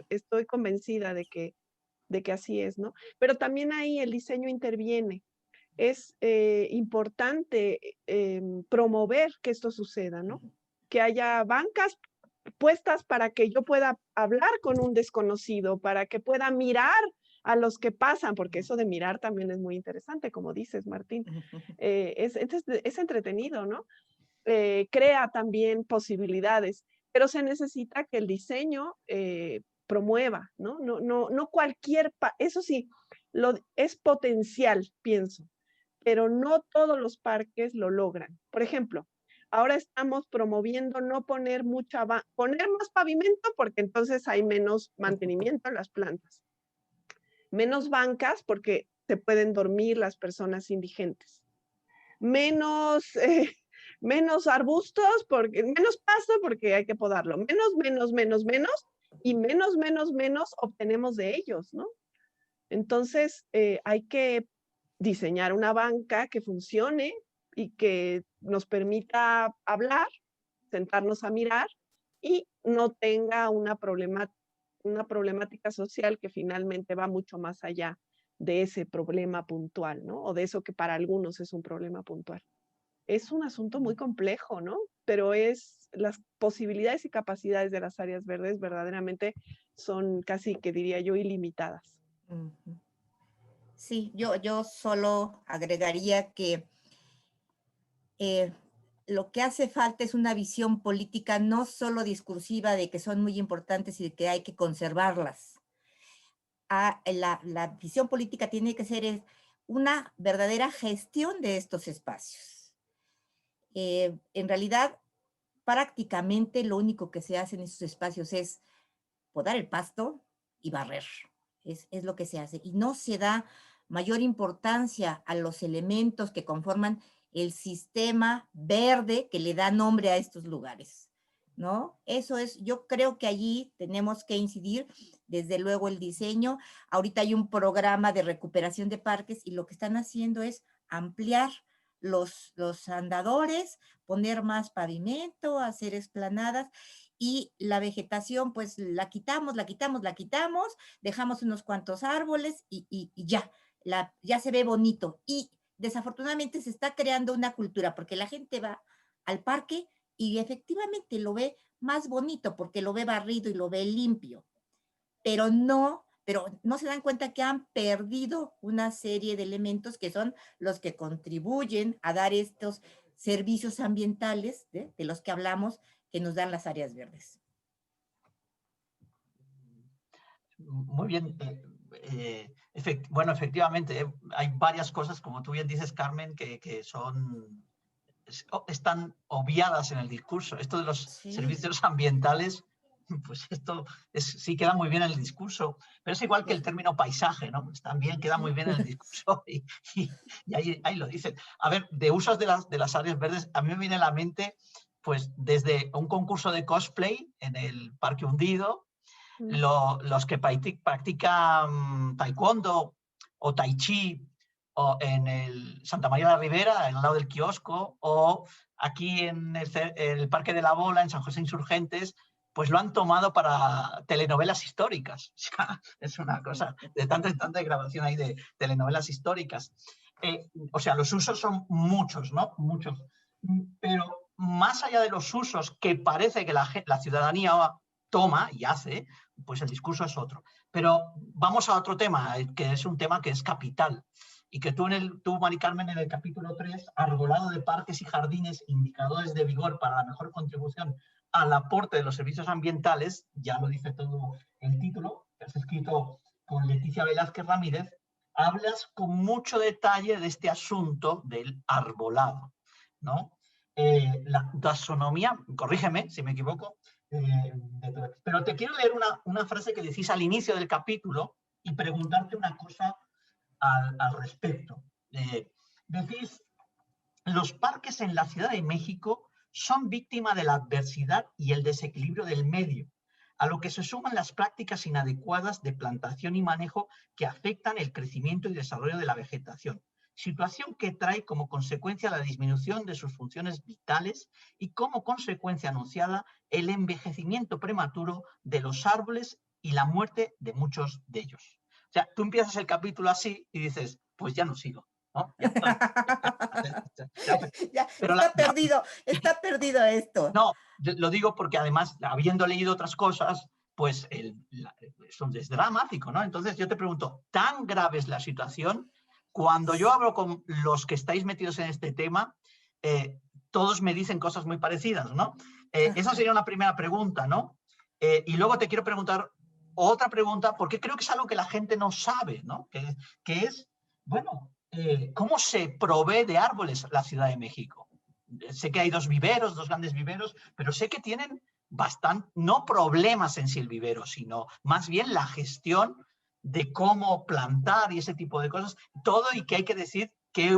estoy convencida de que así es, ¿no? Pero también ahí el diseño interviene. Es importante promover que esto suceda, ¿no? Que haya bancas puestas para que yo pueda hablar con un desconocido, para que pueda mirar a los que pasan, porque eso de mirar también es muy interesante, como dices, Martín. Es entretenido, ¿no? Crea también posibilidades, pero se necesita que el diseño promueva, ¿no? No cualquier, eso sí, es potencial, pienso, pero no todos los parques lo logran. Por ejemplo, ahora estamos promoviendo no poner poner más pavimento porque entonces hay menos mantenimiento en las plantas. Menos bancas porque se pueden dormir las personas indigentes. Menos arbustos, menos pasto porque hay que podarlo. Menos, y menos obtenemos de ellos, ¿no? Entonces, hay que diseñar una banca que funcione y que nos permita hablar, sentarnos a mirar y no tenga una problemática social que finalmente va mucho más allá de ese problema puntual, ¿no? O de eso que para algunos es un problema puntual. Es un asunto muy complejo, ¿no? Pero las posibilidades y capacidades de las áreas verdes verdaderamente son casi, que diría yo, ilimitadas. Sí, yo solo agregaría que lo que hace falta es una visión política no solo discursiva de que son muy importantes y de que hay que conservarlas. La visión política tiene que ser una verdadera gestión de estos espacios. En realidad, prácticamente lo único que se hace en estos espacios es podar el pasto y barrer. Es lo que se hace. Y no se da mayor importancia a los elementos que conforman el sistema verde que le da nombre a estos lugares, ¿no? Eso es, yo creo que allí tenemos que incidir, desde luego el diseño. Ahorita hay un programa de recuperación de parques y lo que están haciendo es ampliar los andadores, poner más pavimento, hacer esplanadas, y la vegetación pues la quitamos, dejamos unos cuantos árboles y ya se ve bonito. Y desafortunadamente se está creando una cultura porque la gente va al parque y efectivamente lo ve más bonito porque lo ve barrido y lo ve limpio, pero no se dan cuenta que han perdido una serie de elementos que son los que contribuyen a dar estos servicios ambientales de los que hablamos, que nos dan las áreas verdes. Muy bien. Bueno, efectivamente, hay varias cosas, como tú bien dices, Carmen, que están obviadas en el discurso. Esto de los servicios ambientales, pues esto sí queda muy bien en el discurso, pero es igual que el término paisaje, ¿no? Pues también queda muy bien en el discurso y ahí lo dicen. A ver, de usos de las áreas verdes, a mí me viene a la mente, pues desde un concurso de cosplay en el Parque Hundido, los que practican taekwondo o tai chi o en el Santa María de la Ribera, al lado del kiosco, o aquí en el Parque de la Bola, en San José Insurgentes, pues lo han tomado para telenovelas históricas. O sea, es una cosa de tanta y tanta grabación ahí de telenovelas históricas. O sea, los usos son muchos, ¿no? Muchos. Pero más allá de los usos que parece que la ciudadanía toma y hace, pues el discurso es otro. Pero vamos a otro tema, que es un tema que es capital. Y que tú, Mari Carmen, en el capítulo 3, arbolado de parques y jardines, indicadores de vigor para la mejor contribución al aporte de los servicios ambientales, ya lo dice todo el título, que has escrito con Leticia Velázquez Ramírez, hablas con mucho detalle de este asunto del arbolado, ¿no? La taxonomía, corrígeme si me equivoco, pero te quiero leer una frase que decís al inicio del capítulo y preguntarte una cosa al respecto. Decís, los parques en la Ciudad de México son víctima de la adversidad y el desequilibrio del medio, a lo que se suman las prácticas inadecuadas de plantación y manejo que afectan el crecimiento y desarrollo de la vegetación, situación que trae como consecuencia la disminución de sus funciones vitales y como consecuencia anunciada el envejecimiento prematuro de los árboles y la muerte de muchos de ellos. O sea, tú empiezas el capítulo así y dices, pues ya no sigo, ¿no? Ya, Pero está perdido esto. no, lo digo porque además, habiendo leído otras cosas, pues es dramático, ¿no? Entonces yo te pregunto, ¿tan grave es la situación? Cuando yo hablo con los que estáis metidos en este tema, todos me dicen cosas muy parecidas, ¿no? Esa sería una primera pregunta, ¿no? Y luego te quiero preguntar otra pregunta, porque creo que es algo que la gente no sabe, ¿no? Que es, bueno, ¿cómo se provee de árboles la Ciudad de México? Sé que hay dos grandes viveros, pero sé que tienen bastante, no problemas en sí el vivero, sino más bien la gestión de cómo plantar y ese tipo de cosas. Todo, y que hay que decir que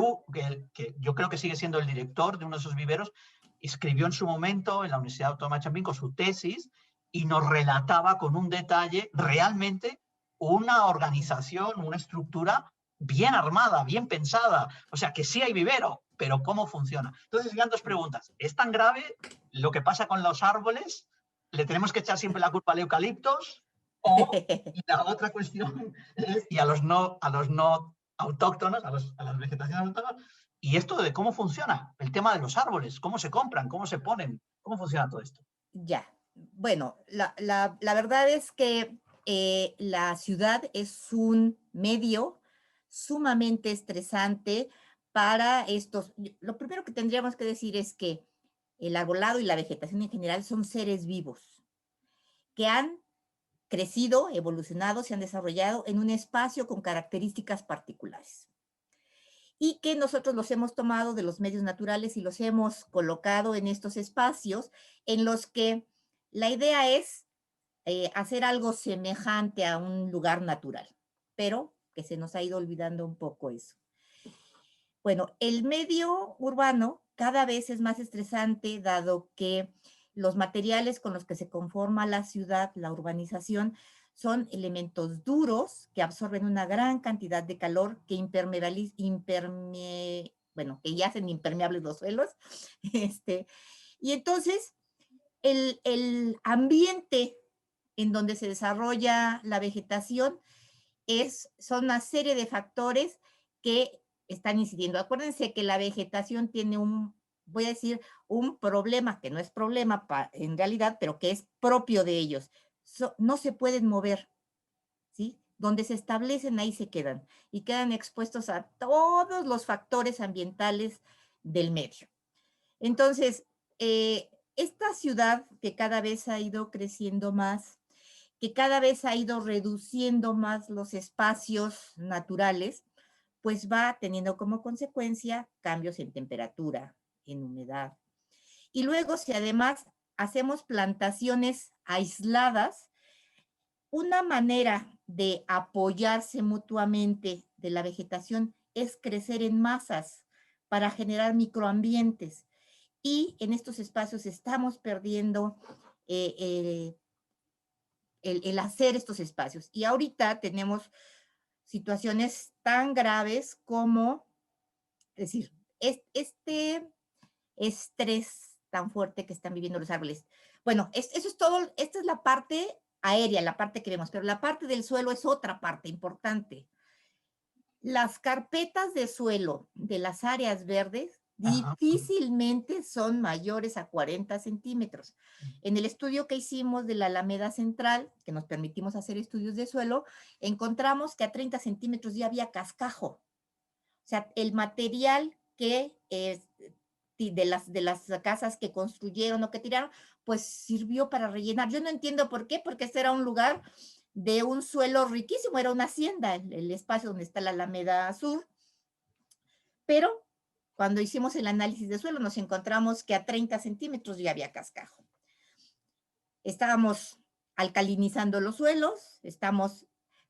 yo creo que sigue siendo el director de uno de esos viveros, escribió en su momento en la Universidad Autónoma de Champín su tesis y nos relataba con un detalle realmente una organización, una estructura bien armada, bien pensada. O sea, que sí hay vivero, pero ¿cómo funciona? Entonces, serían dos preguntas. ¿Es tan grave lo que pasa con los árboles? ¿Le tenemos que echar siempre la culpa al eucaliptos? Y la otra cuestión es, y a los no autóctonos, a las vegetaciones autóctonas, y esto de cómo funciona, el tema de los árboles, cómo se compran, cómo se ponen, cómo funciona todo esto. Ya, bueno, la verdad es que la ciudad es un medio sumamente estresante para estos. Lo primero que tendríamos que decir es que el arbolado y la vegetación en general son seres vivos que han crecido, evolucionado, se han desarrollado en un espacio con características particulares y que nosotros los hemos tomado de los medios naturales y los hemos colocado en estos espacios en los que la idea es hacer algo semejante a un lugar natural, pero que se nos ha ido olvidando un poco eso. Bueno, el medio urbano cada vez es más estresante, dado que los materiales con los que se conforma la ciudad, la urbanización, son elementos duros que absorben una gran cantidad de calor que que ya hacen impermeables los suelos. Y entonces, el ambiente en donde se desarrolla la vegetación son una serie de factores que están incidiendo. Acuérdense que la vegetación tiene voy a decir, un problema, que no es problema en realidad, pero que es propio de ellos. No se pueden mover, ¿sí? Donde se establecen, ahí se quedan y quedan expuestos a todos los factores ambientales del medio. Entonces, esta ciudad que cada vez ha ido creciendo más, que cada vez ha ido reduciendo más los espacios naturales, pues va teniendo como consecuencia cambios en temperatura, en humedad. Y luego, si además hacemos plantaciones aisladas, una manera de apoyarse mutuamente de la vegetación es crecer en masas para generar microambientes. Y en estos espacios estamos perdiendo el hacer estos espacios. Y ahorita tenemos situaciones tan graves como, es decir, este estrés tan fuerte que están viviendo los árboles. Bueno, eso es todo, esta es la parte aérea, la parte que vemos, pero la parte del suelo es otra parte importante. Las carpetas de suelo de las áreas verdes difícilmente son mayores a 40 centímetros. En el estudio que hicimos de la Alameda Central, que nos permitimos hacer estudios de suelo, encontramos que a 30 centímetros ya había cascajo. O sea, el material que de las casas que construyeron o que tiraron, pues sirvió para rellenar. Yo no entiendo por qué, porque este era un lugar de un suelo riquísimo, era una hacienda, el espacio donde está la Alameda Sur, pero cuando hicimos el análisis de suelo nos encontramos que a 30 centímetros ya había cascajo. Estábamos alcalinizando los suelos,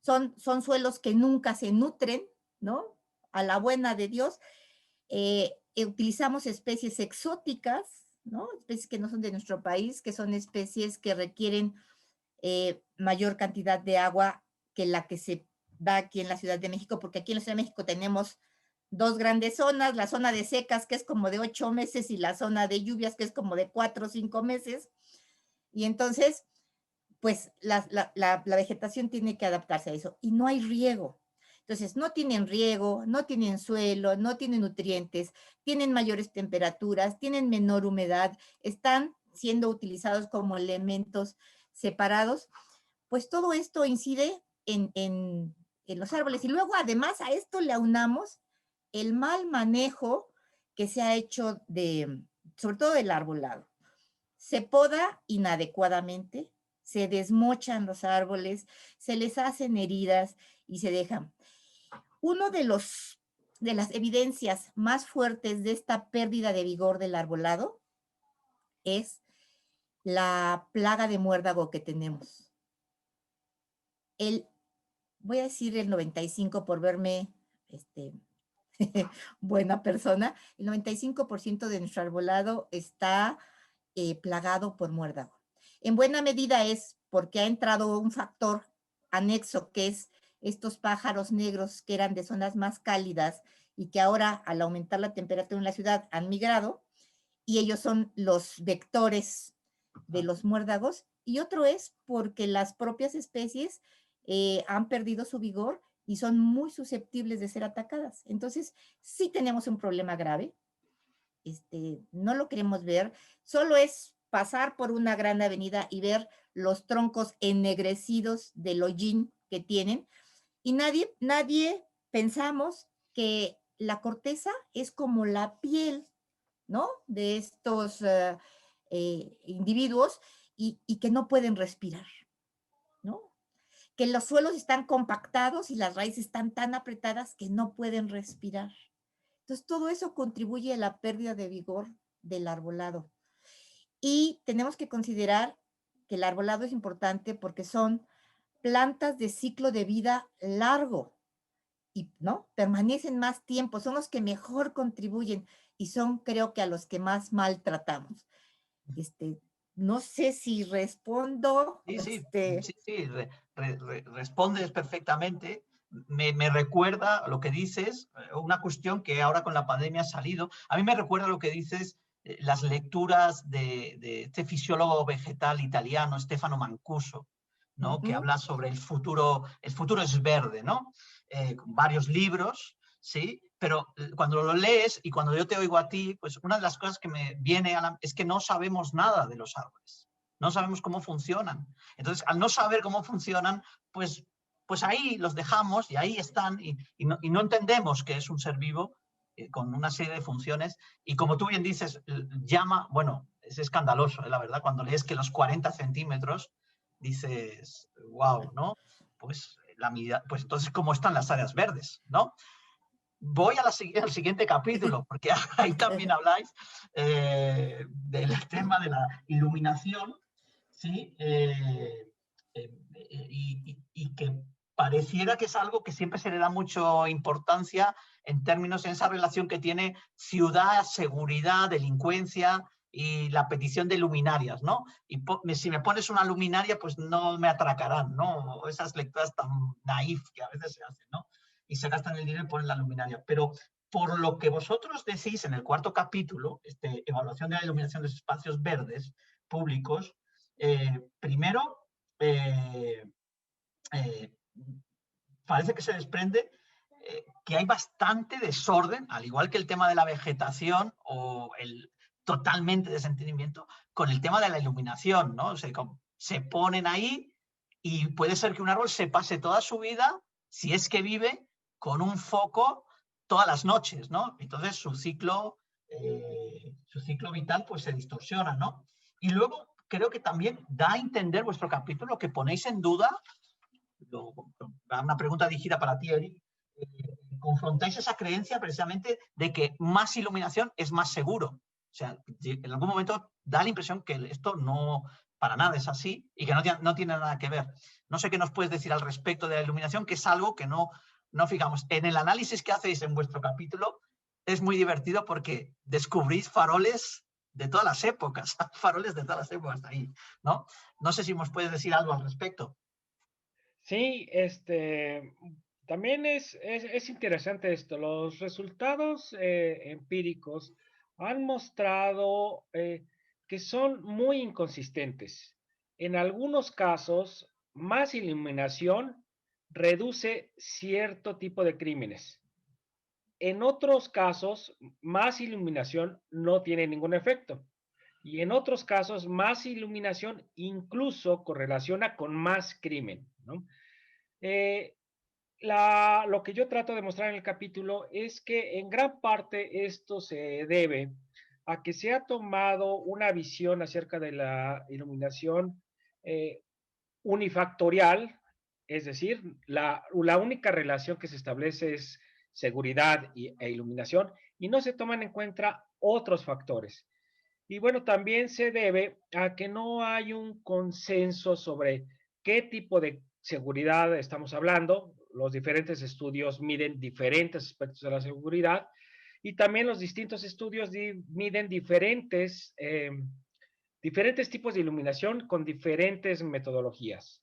son suelos que nunca se nutren, ¿no? A la buena de Dios. Utilizamos especies exóticas, ¿no? Especies que no son de nuestro país, que son especies que requieren mayor cantidad de agua que la que se da aquí en la Ciudad de México, porque aquí en la Ciudad de México tenemos dos grandes zonas, la zona de secas, que es como de 8 meses, y la zona de lluvias, que es como de 4 o 5 meses. Y entonces, pues la vegetación tiene que adaptarse a eso, y no hay riego. Entonces, no tienen riego, no tienen suelo, no tienen nutrientes, tienen mayores temperaturas, tienen menor humedad, están siendo utilizados como elementos separados. Pues todo esto incide en los árboles. Y luego, además, a esto le aunamos el mal manejo que se ha hecho sobre todo del arbolado. Se poda inadecuadamente, se desmochan los árboles, se les hacen heridas y se dejan. Uno de las evidencias más fuertes de esta pérdida de vigor del arbolado es la plaga de muérdago que tenemos. Voy a decir el 95 por verme buena persona, el 95% de nuestro arbolado está plagado por muérdago. En buena medida es porque ha entrado un factor anexo, que es estos pájaros negros que eran de zonas más cálidas y que ahora, al aumentar la temperatura en la ciudad, han migrado, y ellos son los vectores de los muérdagos. Y otro es porque las propias especies han perdido su vigor y son muy susceptibles de ser atacadas. Entonces, sí tenemos un problema grave. No lo queremos ver, solo es pasar por una gran avenida y ver los troncos ennegrecidos del hollín que tienen, y nadie pensamos que la corteza es como la piel, ¿no? De estos individuos, y que no pueden respirar, ¿no? Que los suelos están compactados y las raíces están tan apretadas que no pueden respirar. Entonces, todo eso contribuye a la pérdida de vigor del arbolado. Y tenemos que considerar que el arbolado es importante porque son plantas de ciclo de vida largo, y ¿no? Permanecen más tiempo, son los que mejor contribuyen y son, creo que, a los que más maltratamos. No sé si respondo. Sí, respondes perfectamente. Me recuerda lo que dices, una cuestión que ahora con la pandemia ha salido. A mí me recuerda lo que dices, las lecturas de este fisiólogo vegetal italiano, Stefano Mancuso, ¿no? Que habla sobre el futuro es verde, ¿no? Con varios libros, ¿sí? Pero cuando lo lees y cuando yo te oigo a ti, pues una de las cosas que me viene es que no sabemos nada de los árboles. No sabemos cómo funcionan. Entonces, al no saber cómo funcionan, pues ahí los dejamos y ahí están, y no entendemos que es un ser vivo con una serie de funciones. Y como tú bien dices, bueno, es escandaloso, la verdad, cuando lees que los 40 centímetros, dices, wow, ¿no? Pues entonces, ¿cómo están las áreas verdes, no? Voy al siguiente capítulo, porque ahí también habláis del tema de la iluminación, ¿sí? Y que pareciera que es algo que siempre se le da mucha importancia en términos de esa relación que tiene ciudad, seguridad, delincuencia, y la petición de luminarias, ¿no? Y si me pones una luminaria, pues no me atracarán, ¿no? O esas lecturas tan naif que a veces se hacen, ¿no? Y se gastan el dinero y ponen la luminaria. Pero por lo que vosotros decís en el 4º capítulo, evaluación de la iluminación de los espacios verdes públicos, primero, parece que se desprende que hay bastante desorden, al igual que el tema de la vegetación o el totalmente desentendimiento con el tema de la iluminación, ¿no? O sea, se ponen ahí y puede ser que un árbol se pase toda su vida, si es que vive, con un foco todas las noches, ¿no? Entonces su ciclo vital pues se distorsiona, ¿no? Y luego creo que también da a entender vuestro capítulo que ponéis en duda, una pregunta dirigida para ti, Eric, confrontáis esa creencia precisamente de que más iluminación es más seguro. O sea, en algún momento da la impresión que esto no para nada es así y que no tiene nada que ver. No sé qué nos puedes decir al respecto de la iluminación, que es algo que no fijamos. En el análisis que hacéis en vuestro capítulo es muy divertido porque descubrís faroles de todas las épocas, faroles de todas las épocas ahí, ¿no? No sé si nos puedes decir algo al respecto. Sí, también es interesante esto. Los resultados empíricos han mostrado que son muy inconsistentes. En algunos casos, más iluminación reduce cierto tipo de crímenes. En otros casos, más iluminación no tiene ningún efecto. Y en otros casos, más iluminación incluso correlaciona con más crimen, ¿no? Lo que yo trato de mostrar en el capítulo es que en gran parte esto se debe a que se ha tomado una visión acerca de la iluminación unifactorial, es decir, la única relación que se establece es seguridad e iluminación y no se toman en cuenta otros factores. Y bueno, también se debe a que no hay un consenso sobre qué tipo de seguridad estamos hablando. Los diferentes estudios miden diferentes aspectos de la seguridad y también los distintos estudios miden diferentes tipos de iluminación con diferentes metodologías.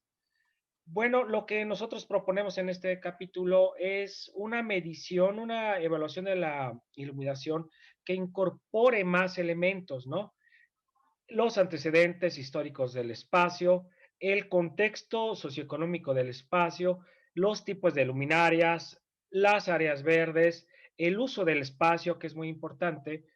Bueno, lo que nosotros proponemos en este capítulo es una medición, una evaluación de la iluminación que incorpore más elementos, ¿no? Los antecedentes históricos del espacio, el contexto socioeconómico del espacio, los tipos de luminarias, las áreas verdes, el uso del espacio, que es muy importante.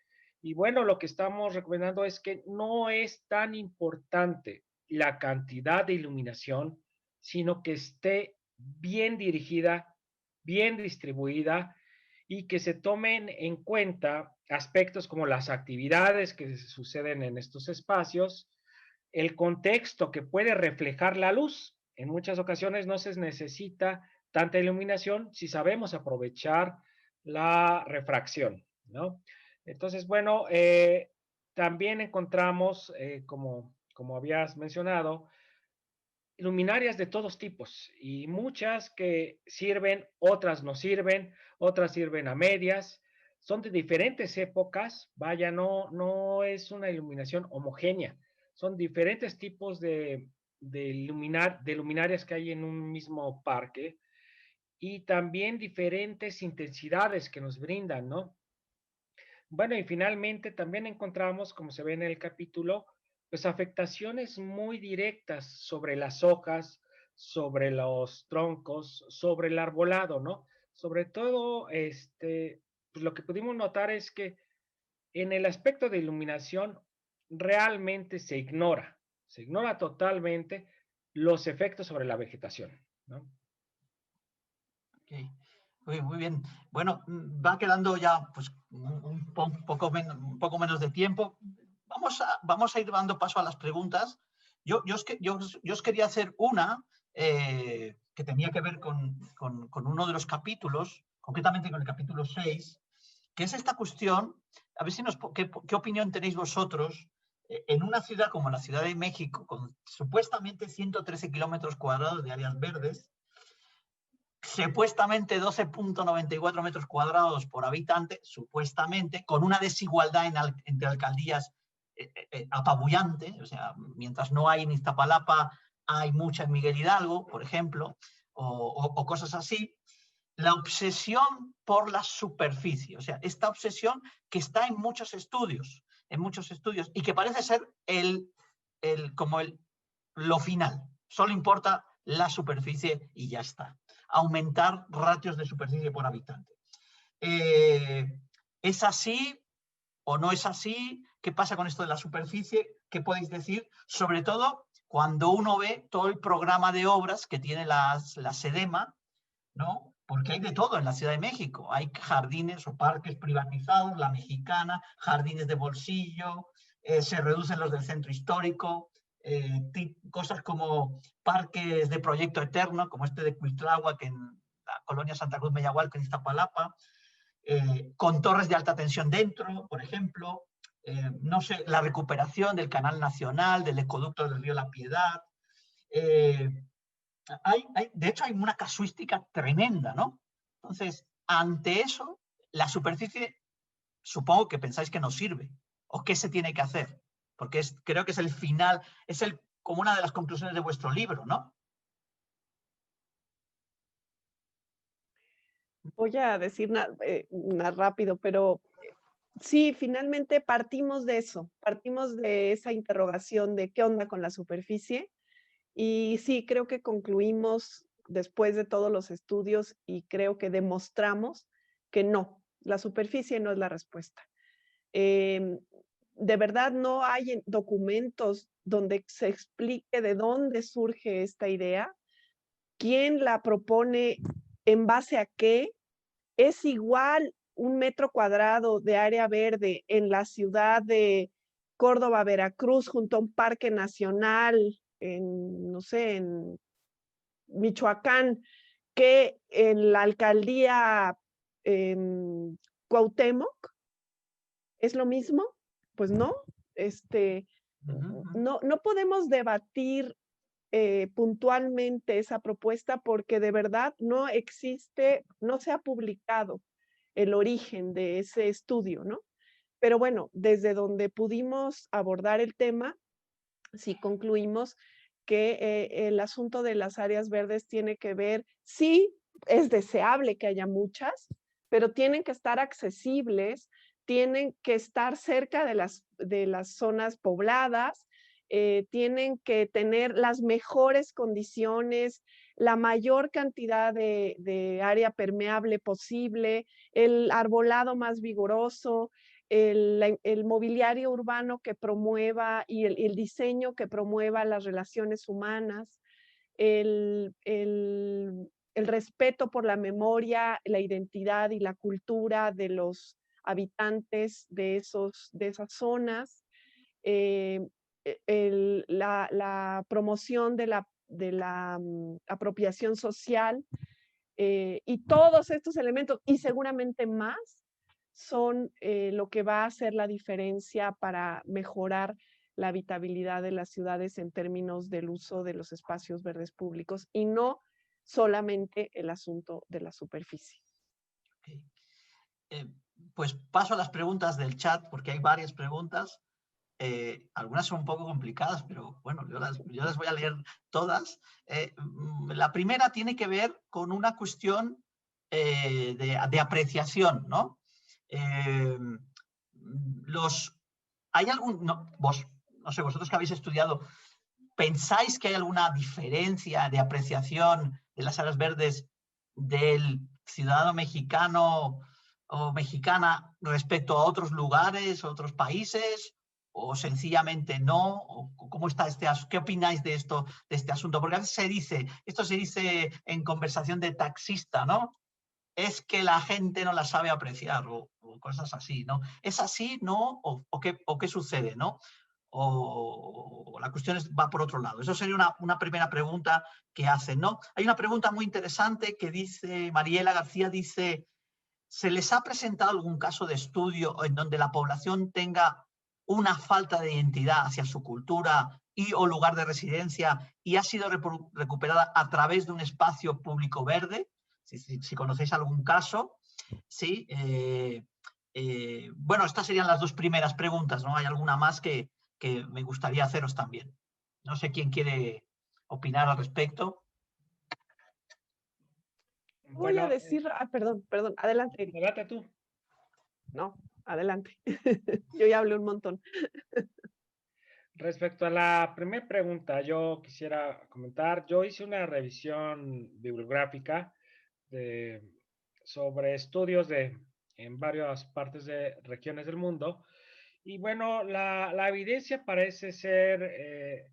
Y bueno, lo que estamos recomendando es que no es tan importante la cantidad de iluminación, sino que esté bien dirigida, bien distribuida y que se tomen en cuenta aspectos como las actividades que suceden en estos espacios, el contexto que puede reflejar la luz. En muchas ocasiones no se necesita tanta iluminación si sabemos aprovechar la refracción, ¿no? Entonces, bueno, también encontramos, como habías mencionado, luminarias de todos tipos y muchas que sirven, otras no sirven, otras sirven a medias, son de diferentes épocas, vaya, no es una iluminación homogénea, son diferentes tipos de luminarias que hay en un mismo parque y también diferentes intensidades que nos brindan, ¿no? Bueno, y finalmente también encontramos, como se ve en el capítulo, pues afectaciones muy directas sobre las hojas, sobre los troncos, sobre el arbolado, ¿no? Sobre todo, pues lo que pudimos notar es que en el aspecto de iluminación realmente se ignora totalmente los efectos sobre la vegetación, ¿no? Okay. Muy bien. Bueno, va quedando ya pues, un poco menos de tiempo. Vamos a ir dando paso a las preguntas. Yo os quería hacer una que tenía que ver con uno de los capítulos, concretamente con el capítulo 6, que es esta cuestión, a ver si qué opinión tenéis vosotros en una ciudad como la Ciudad de México, con supuestamente 113 kilómetros cuadrados de áreas verdes, supuestamente 12.94 metros cuadrados por habitante, supuestamente, con una desigualdad entre alcaldías apabullante. O sea, mientras no hay en Iztapalapa, hay mucha en Miguel Hidalgo, por ejemplo, o cosas así. La obsesión por la superficie, o sea, esta obsesión que está en muchos estudios, y que parece ser lo final. Solo importa la superficie y ya está. Aumentar ratios de superficie por habitante. ¿Es así o no es así? ¿Qué pasa con esto de la superficie? ¿Qué podéis decir? Sobre todo cuando uno ve todo el programa de obras que tiene la SEDEMA, ¿no? Porque hay de todo en la Ciudad de México. Hay jardines o parques privatizados, la Mexicana, jardines de bolsillo, se reducen los del centro histórico, cosas como parques de proyecto eterno, como este de Cuitláhuac en la colonia Santa Cruz Meyahualco en Iztapalapa, con torres de alta tensión dentro, por ejemplo. No sé, la recuperación del canal nacional, del ecoducto del río La Piedad. De hecho, hay una casuística tremenda, ¿no? Entonces, ante eso, la superficie, supongo que pensáis que no sirve. ¿O qué se tiene que hacer? Porque creo que es el final, como una de las conclusiones de vuestro libro, ¿no? Voy a decir rápido, pero sí, finalmente partimos de eso, partimos de esa interrogación de qué onda con la superficie. Y sí, creo que concluimos después de todos los estudios y creo que demostramos que no, la superficie no es la respuesta. De verdad no hay documentos donde se explique de dónde surge esta idea, quién la propone, en base a qué. Es igual 1 metro cuadrado de área verde en la ciudad de Córdoba, Veracruz, junto a un parque nacional, no sé, en Michoacán, que en la alcaldía Cuauhtémoc. ¿Es lo mismo? Pues no. No podemos debatir puntualmente esa propuesta porque de verdad no existe, no se ha publicado el origen de ese estudio, ¿no? Pero bueno, desde donde pudimos abordar el tema, sí concluimos que el asunto de las áreas verdes tiene que ver, sí, es deseable que haya muchas, pero tienen que estar accesibles, tienen que estar cerca de las zonas pobladas, tienen que tener las mejores condiciones, la mayor cantidad de área permeable posible, el arbolado más vigoroso, el mobiliario urbano que promueva y el diseño que promueva las relaciones humanas, el respeto por la memoria, la identidad y la cultura de los habitantes de esas zonas, la promoción de la apropiación social, y todos estos elementos, y seguramente más, son lo que va a hacer la diferencia para mejorar la habitabilidad de las ciudades en términos del uso de los espacios verdes públicos y no solamente el asunto de la superficie. Okay. Pues paso a las preguntas del chat porque hay varias preguntas. Algunas son un poco complicadas, pero bueno, yo las voy a leer todas. La primera tiene que ver con una cuestión de apreciación, ¿no? ¿Hay algún, no sé, vosotros que habéis estudiado, pensáis que hay alguna diferencia de apreciación de las áreas verdes del ciudadano mexicano o mexicana respecto a otros lugares, otros países, o sencillamente no? ¿O cómo está qué opináis de este asunto? Porque a veces esto se dice en conversación de taxista, ¿no? Es que la gente no la sabe apreciar o cosas así, ¿no? ¿Es así, no? ¿O qué sucede, no? O la cuestión va por otro lado. Eso sería una primera pregunta que hacen, ¿no? Hay una pregunta muy interesante que dice, Mariela García dice, ¿se les ha presentado algún caso de estudio en donde la población tenga una falta de identidad hacia su cultura y o lugar de residencia y ha sido recuperada a través de un espacio público verde? Si conocéis algún caso, ¿sí? Bueno, estas serían las dos primeras preguntas, ¿no? Hay alguna más que me gustaría haceros también. No sé quién quiere opinar al respecto. Voy a Bueno, decir, perdón, adelante, Eric. adelante tú. No, adelante. Yo ya hablé un montón. Respecto a la primera pregunta, yo quisiera comentar, yo hice una revisión bibliográfica sobre estudios en varias partes de regiones del mundo, y bueno, la evidencia parece ser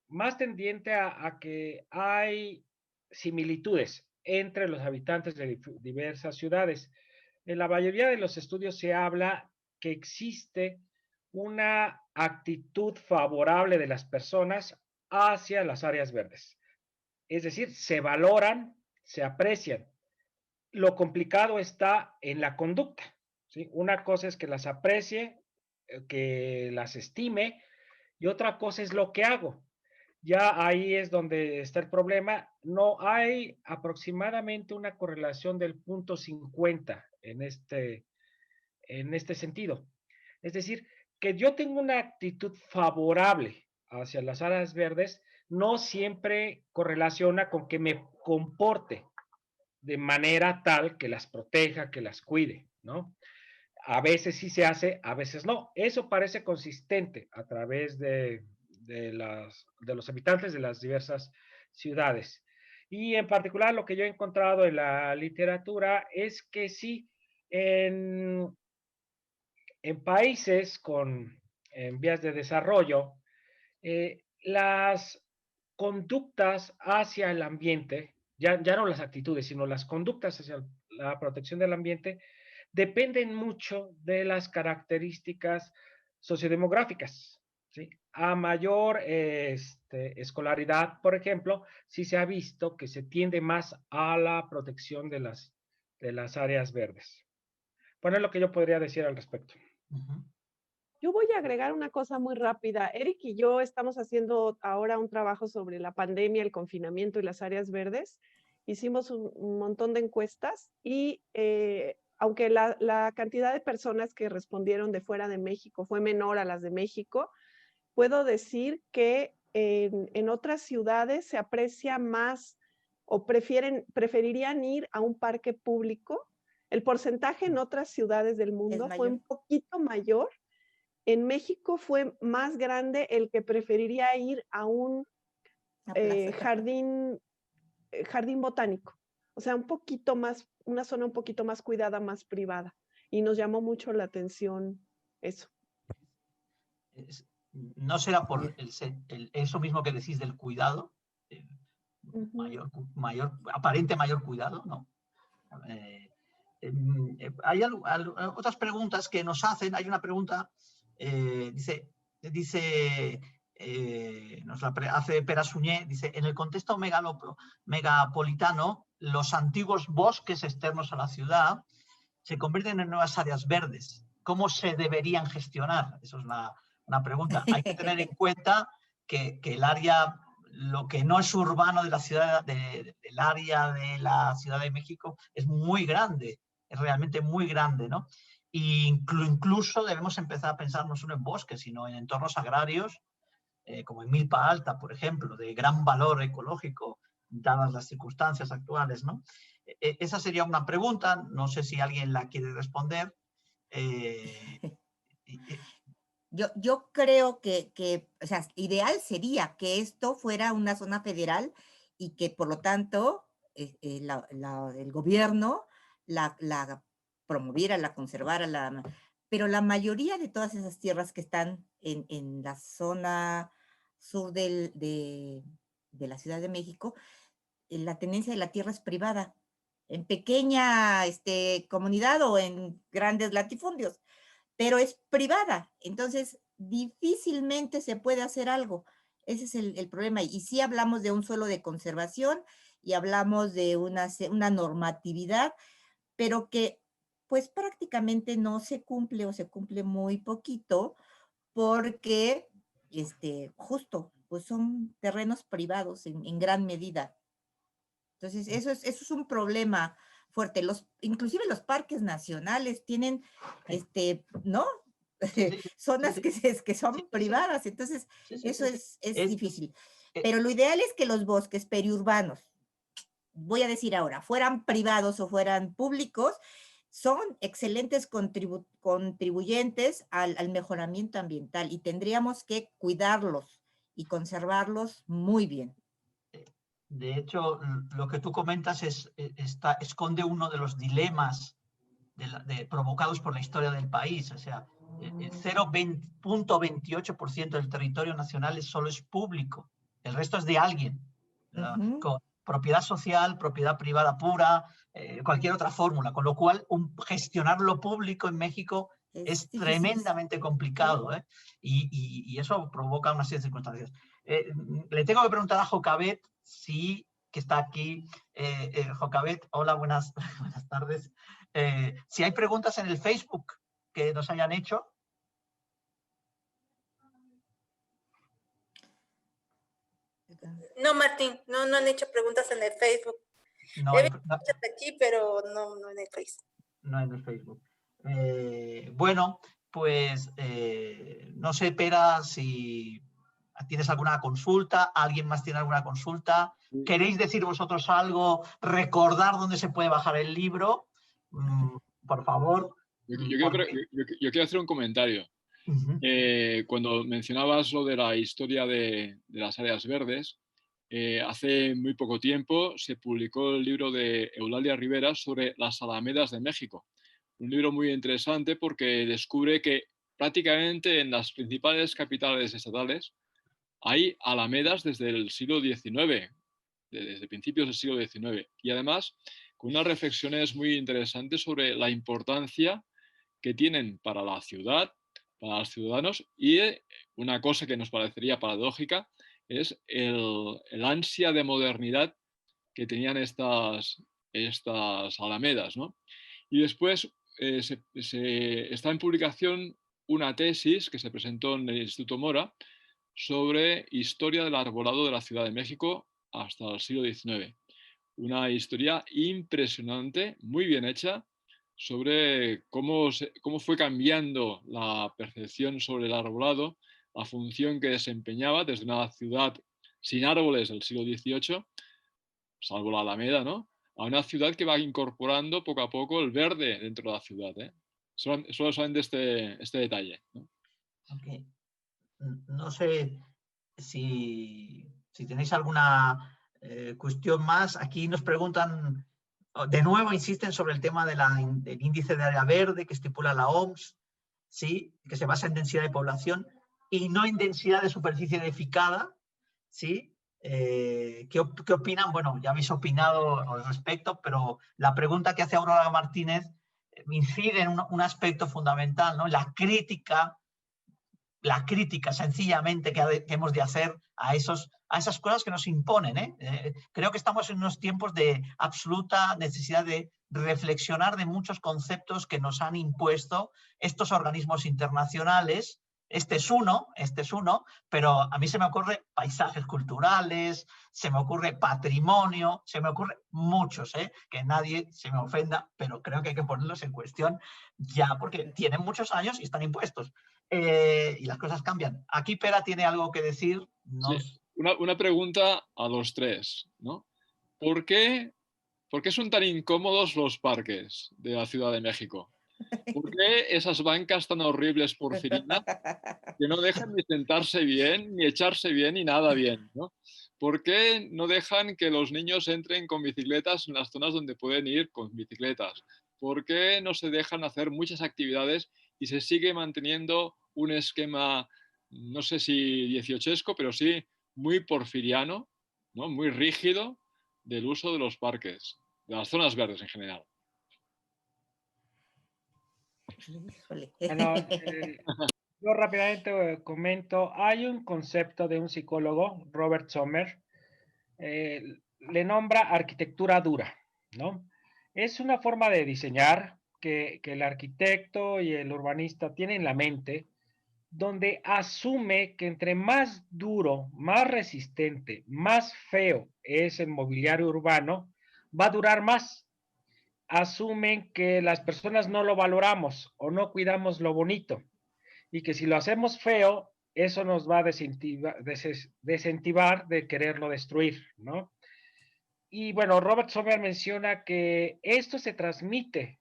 más tendiente a que hay similitudes entre los habitantes de diversas ciudades. En la mayoría de los estudios se habla que existe una actitud favorable de las personas hacia las áreas verdes. Es decir, se valoran, se aprecian. Lo complicado está en la conducta, ¿sí? Una cosa es que las aprecie, que las estime, y otra cosa es lo que hago. Ya ahí es donde está el problema. No hay aproximadamente una correlación del 0.50 en este sentido. Es decir, que yo tengo una actitud favorable hacia las áreas verdes no siempre correlaciona con que me comporte de manera tal que las proteja, que las cuide, ¿no? A veces sí se hace, a veces no. Eso parece consistente a través de los habitantes de las diversas ciudades. Y en particular lo que yo he encontrado en la literatura es que sí, en países en vías de desarrollo, las conductas hacia el ambiente, ya no las actitudes, sino las conductas hacia la protección del ambiente, dependen mucho de las características sociodemográficas, ¿sí? A mayor escolaridad, por ejemplo, sí se ha visto que se tiende más a la protección de las áreas verdes. Bueno, es lo que yo podría decir al respecto. Yo voy a agregar una cosa muy rápida. Eric y yo estamos haciendo ahora un trabajo sobre la pandemia, el confinamiento y las áreas verdes. Hicimos un montón de encuestas y aunque la cantidad de personas que respondieron de fuera de México fue menor a las de México, puedo decir que en otras ciudades se aprecia más o preferirían ir a un parque público. El porcentaje en otras ciudades del mundo fue un poquito mayor. En México fue más grande el que preferiría ir a un jardín botánico. O sea, un poquito más, una zona un poquito más cuidada, más privada. Y nos llamó mucho la atención eso. ¿No será por eso mismo que decís del cuidado? Aparente mayor cuidado, ¿no? Hay otras preguntas que nos hacen. Hay una pregunta, nos la hace Pera Suñé, dice, en el contexto megapolitano, los antiguos bosques externos a la ciudad se convierten en nuevas áreas verdes. ¿Cómo se deberían gestionar? Eso es una pregunta. Hay que tener en cuenta que el área, lo que no es urbano de la ciudad, del área de la Ciudad de México, es muy grande, es realmente muy grande, ¿no? Y incluso debemos empezar a pensar no solo en bosques, sino en entornos agrarios, como en Milpa Alta, por ejemplo, de gran valor ecológico, dadas las circunstancias actuales, ¿no? Esa sería una pregunta, no sé si alguien la quiere responder. Yo creo que, o sea, ideal sería que esto fuera una zona federal y que por lo tanto el gobierno la promoviera, la conservara, pero la mayoría de todas esas tierras que están en la zona sur de la Ciudad de México, la tenencia de la tierra es privada, en pequeña comunidad o en grandes latifundios, pero es privada, entonces difícilmente se puede hacer algo. Ese es el problema. Y sí hablamos de un suelo de conservación y hablamos de una normatividad, pero que pues prácticamente no se cumple o se cumple muy poquito porque justo pues son terrenos privados en gran medida. Entonces eso es un problema fuerte. Inclusive los parques nacionales tienen, ¿no? Zonas que son privadas, entonces eso es difícil. Pero lo ideal es que los bosques periurbanos, voy a decir ahora, fueran privados o fueran públicos, son excelentes contribuyentes al mejoramiento ambiental y tendríamos que cuidarlos y conservarlos muy bien. De hecho, lo que tú comentas esconde uno de los dilemas provocados por la historia del país. O sea, el 0,28% del territorio nacional solo es público, el resto es de alguien. Con propiedad social, propiedad privada pura, cualquier otra fórmula, con lo cual gestionar lo público en México es tremendamente complicado, ¿eh? Y eso provoca una serie de circunstancias. Le tengo que preguntar a Jocabet, que está aquí. Jocabet, hola, buenas tardes. Si hay preguntas en el Facebook que nos hayan hecho. No, Martín, no han hecho preguntas en el Facebook. No, he visto muchas aquí, pero no en el Facebook. No en el Facebook. Bueno, pues no sé, Pera, si tienes alguna consulta, alguien más tiene alguna consulta. ¿Queréis decir vosotros algo? ¿Recordar dónde se puede bajar el libro? Por favor. Yo quiero hacer un comentario. Cuando mencionabas lo de la historia de las áreas verdes, hace muy poco tiempo se publicó el libro de Eulalia Rivera sobre las alamedas de México. Un libro muy interesante porque descubre que prácticamente en las principales capitales estatales hay alamedas desde el siglo XIX, desde principios del siglo XIX. Y además con unas reflexiones muy interesantes sobre la importancia que tienen para la ciudad, para los ciudadanos, y una cosa que nos parecería paradójica es el ansia de modernidad que tenían estas alamedas, ¿no? Y después está en publicación una tesis que se presentó en el Instituto Mora sobre historia del arbolado de la Ciudad de México hasta el siglo XIX. Una historia impresionante, muy bien hecha, sobre cómo fue cambiando la percepción sobre el arbolado, la función que desempeñaba desde una ciudad sin árboles del siglo XVIII, salvo la Alameda, ¿no?, a una ciudad que va incorporando poco a poco el verde dentro de la ciudad, ¿eh? Solo saben de este detalle, ¿no? Okay. No sé si tenéis alguna cuestión más. Aquí nos preguntan, de nuevo insisten sobre el tema del índice de área verde que estipula la OMS, ¿sí?, que se basa en densidad de población y no en densidad de superficie edificada, ¿sí? ¿Qué opinan? Bueno, ya habéis opinado al respecto, pero la pregunta que hace Aurora Martínez incide en un aspecto fundamental, ¿no? La crítica sencillamente que hemos de hacer a esas cosas que nos imponen, ¿eh? Creo que estamos en unos tiempos de absoluta necesidad de reflexionar de muchos conceptos que nos han impuesto estos organismos internacionales. Este es uno, pero a mí se me ocurre paisajes culturales, se me ocurre patrimonio, se me ocurre muchos, que nadie se me ofenda, pero creo que hay que ponerlos en cuestión ya porque tienen muchos años y están impuestos. Y las cosas cambian. Aquí Pera tiene algo que decir. Sí, una pregunta a los tres, ¿no? ¿Por qué son tan incómodos los parques de la Ciudad de México? ¿Por qué esas bancas tan horribles porfirinas que no dejan ni sentarse bien, ni echarse bien, ni nada bien, ¿no? ¿Por qué no dejan que los niños entren con bicicletas en las zonas donde pueden ir con bicicletas? ¿Por qué no se dejan hacer muchas actividades y se sigue manteniendo un esquema, no sé si dieciochesco, pero sí muy porfiriano, ¿no?, muy rígido del uso de los parques, de las zonas verdes en general? Bueno, yo rápidamente comento, hay un concepto de un psicólogo, Robert Sommer, le nombra arquitectura dura, ¿no? Es una forma de diseñar que el arquitecto y el urbanista tienen en la mente, donde asume que entre más duro, más resistente, más feo es el mobiliario urbano, va a durar más. asumen que las personas no lo valoramos o no cuidamos lo bonito y que si lo hacemos feo, eso nos va a desincentivar de quererlo destruir, ¿no? Y bueno, Robert Sommer menciona que esto se transmite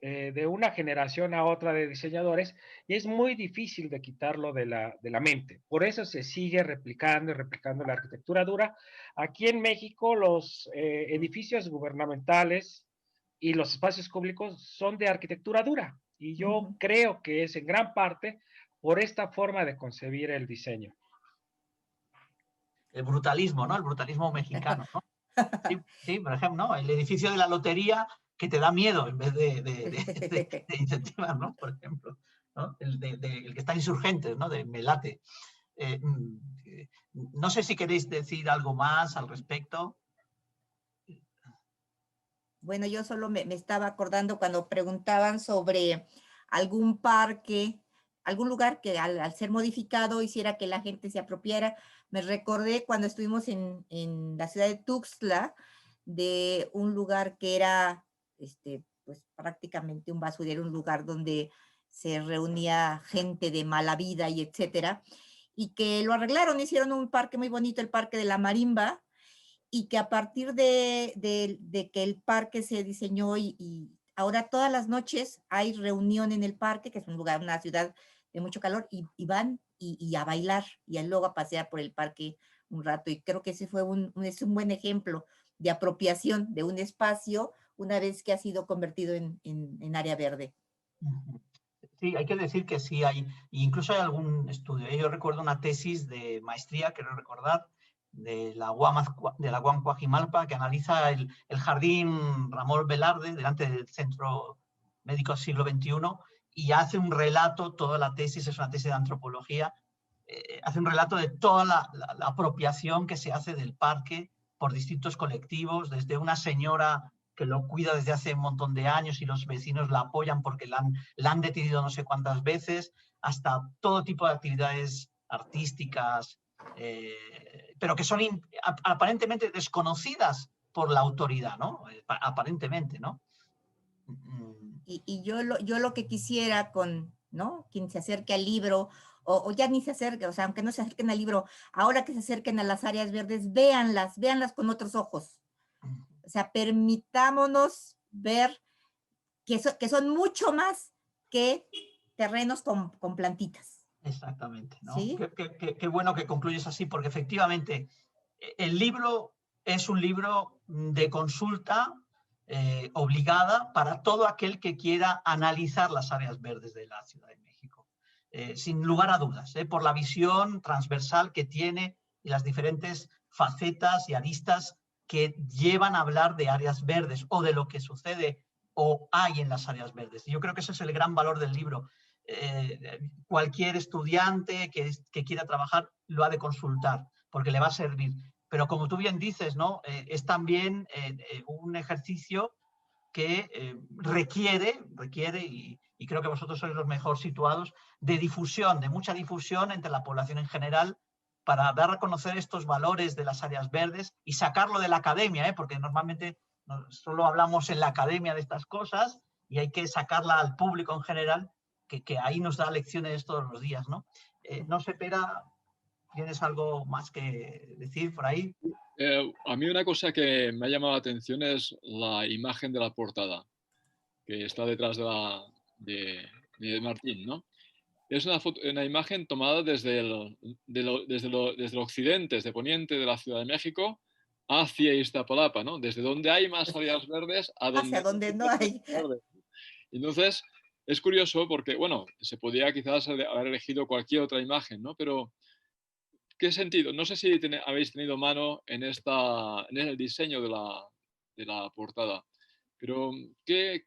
de una generación a otra de diseñadores y es muy difícil de quitarlo de la mente. Por eso se sigue replicando y replicando la arquitectura dura. Aquí en México los edificios gubernamentales y los espacios públicos son de arquitectura dura y yo creo que es en gran parte por esta forma de concebir el diseño. El brutalismo, ¿no? El brutalismo mexicano, ¿no? Sí, sí, por ejemplo, ¿no? El edificio de la lotería que te da miedo en vez de incentivar, ¿no? Por ejemplo, ¿no? El que está en Insurgentes, ¿no? De Melate. No sé si queréis decir algo más al respecto. Bueno, yo solo me estaba acordando cuando preguntaban sobre algún parque, algún lugar que al ser modificado hiciera que la gente se apropiara. Me recordé cuando estuvimos en la ciudad de Tuxtla, de un lugar que era pues prácticamente un basurero, un lugar donde se reunía gente de mala vida y etcétera, y que lo arreglaron, hicieron un parque muy bonito, el Parque de la Marimba, y que a partir de que el parque se diseñó y ahora todas las noches hay reunión en el parque, que es un lugar, una ciudad de mucho calor, y van y a bailar y luego a pasear por el parque un rato. Y creo que ese fue es un buen ejemplo de apropiación de un espacio una vez que ha sido convertido en área verde. Sí, hay que decir que sí hay, incluso hay algún estudio. Yo recuerdo una tesis de maestría, quiero recordar, de la UAM Coajimalpa, que analiza el jardín Ramón Velarde delante del Centro Médico Siglo XXI y hace un relato, toda la tesis es una tesis de antropología, hace un relato de toda la apropiación que se hace del parque por distintos colectivos, desde una señora que lo cuida desde hace un montón de años y los vecinos la apoyan porque la han detenido no sé cuántas veces, hasta todo tipo de actividades artísticas, pero que son aparentemente desconocidas por la autoridad, ¿no? Aparentemente, ¿no? Y yo lo que quisiera con, ¿no? Quien se acerque al libro, o ya ni se acerque, o sea, aunque no se acerquen al libro, ahora que se acerquen a las áreas verdes, véanlas con otros ojos. O sea, permitámonos ver que son mucho más que terrenos con plantitas. Exactamente, ¿no? ¿Sí? Qué bueno que concluyes así, porque efectivamente el libro es un libro de consulta obligada para todo aquel que quiera analizar las áreas verdes de la Ciudad de México. Sin lugar a dudas, por la visión transversal que tiene y las diferentes facetas y aristas que llevan a hablar de áreas verdes o de lo que sucede o hay en las áreas verdes. Yo creo que ese es el gran valor del libro. Cualquier estudiante que quiera trabajar lo ha de consultar porque le va a servir. Pero como tú bien dices, ¿no? Es también un ejercicio que requiere y creo que vosotros sois los mejor situados, de difusión, de mucha difusión entre la población en general para dar a conocer estos valores de las áreas verdes y sacarlo de la academia, porque normalmente solo hablamos en la academia de estas cosas y hay que sacarla al público en general, que ahí nos da lecciones todos los días, ¿no? No sé, Pera, ¿tienes algo más que decir por ahí? A mí una cosa que me ha llamado la atención es la imagen de la portada, que está detrás de Martín, ¿no? Es una imagen tomada desde el occidente, desde poniente de la Ciudad de México, hacia Iztapalapa, ¿no? Desde donde hay más áreas verdes a donde, hacia donde no hay. Entonces, es curioso porque, bueno, se podría quizás haber elegido cualquier otra imagen, ¿no? Pero, ¿qué sentido? No sé si habéis tenido mano en el diseño de la portada, pero ¿qué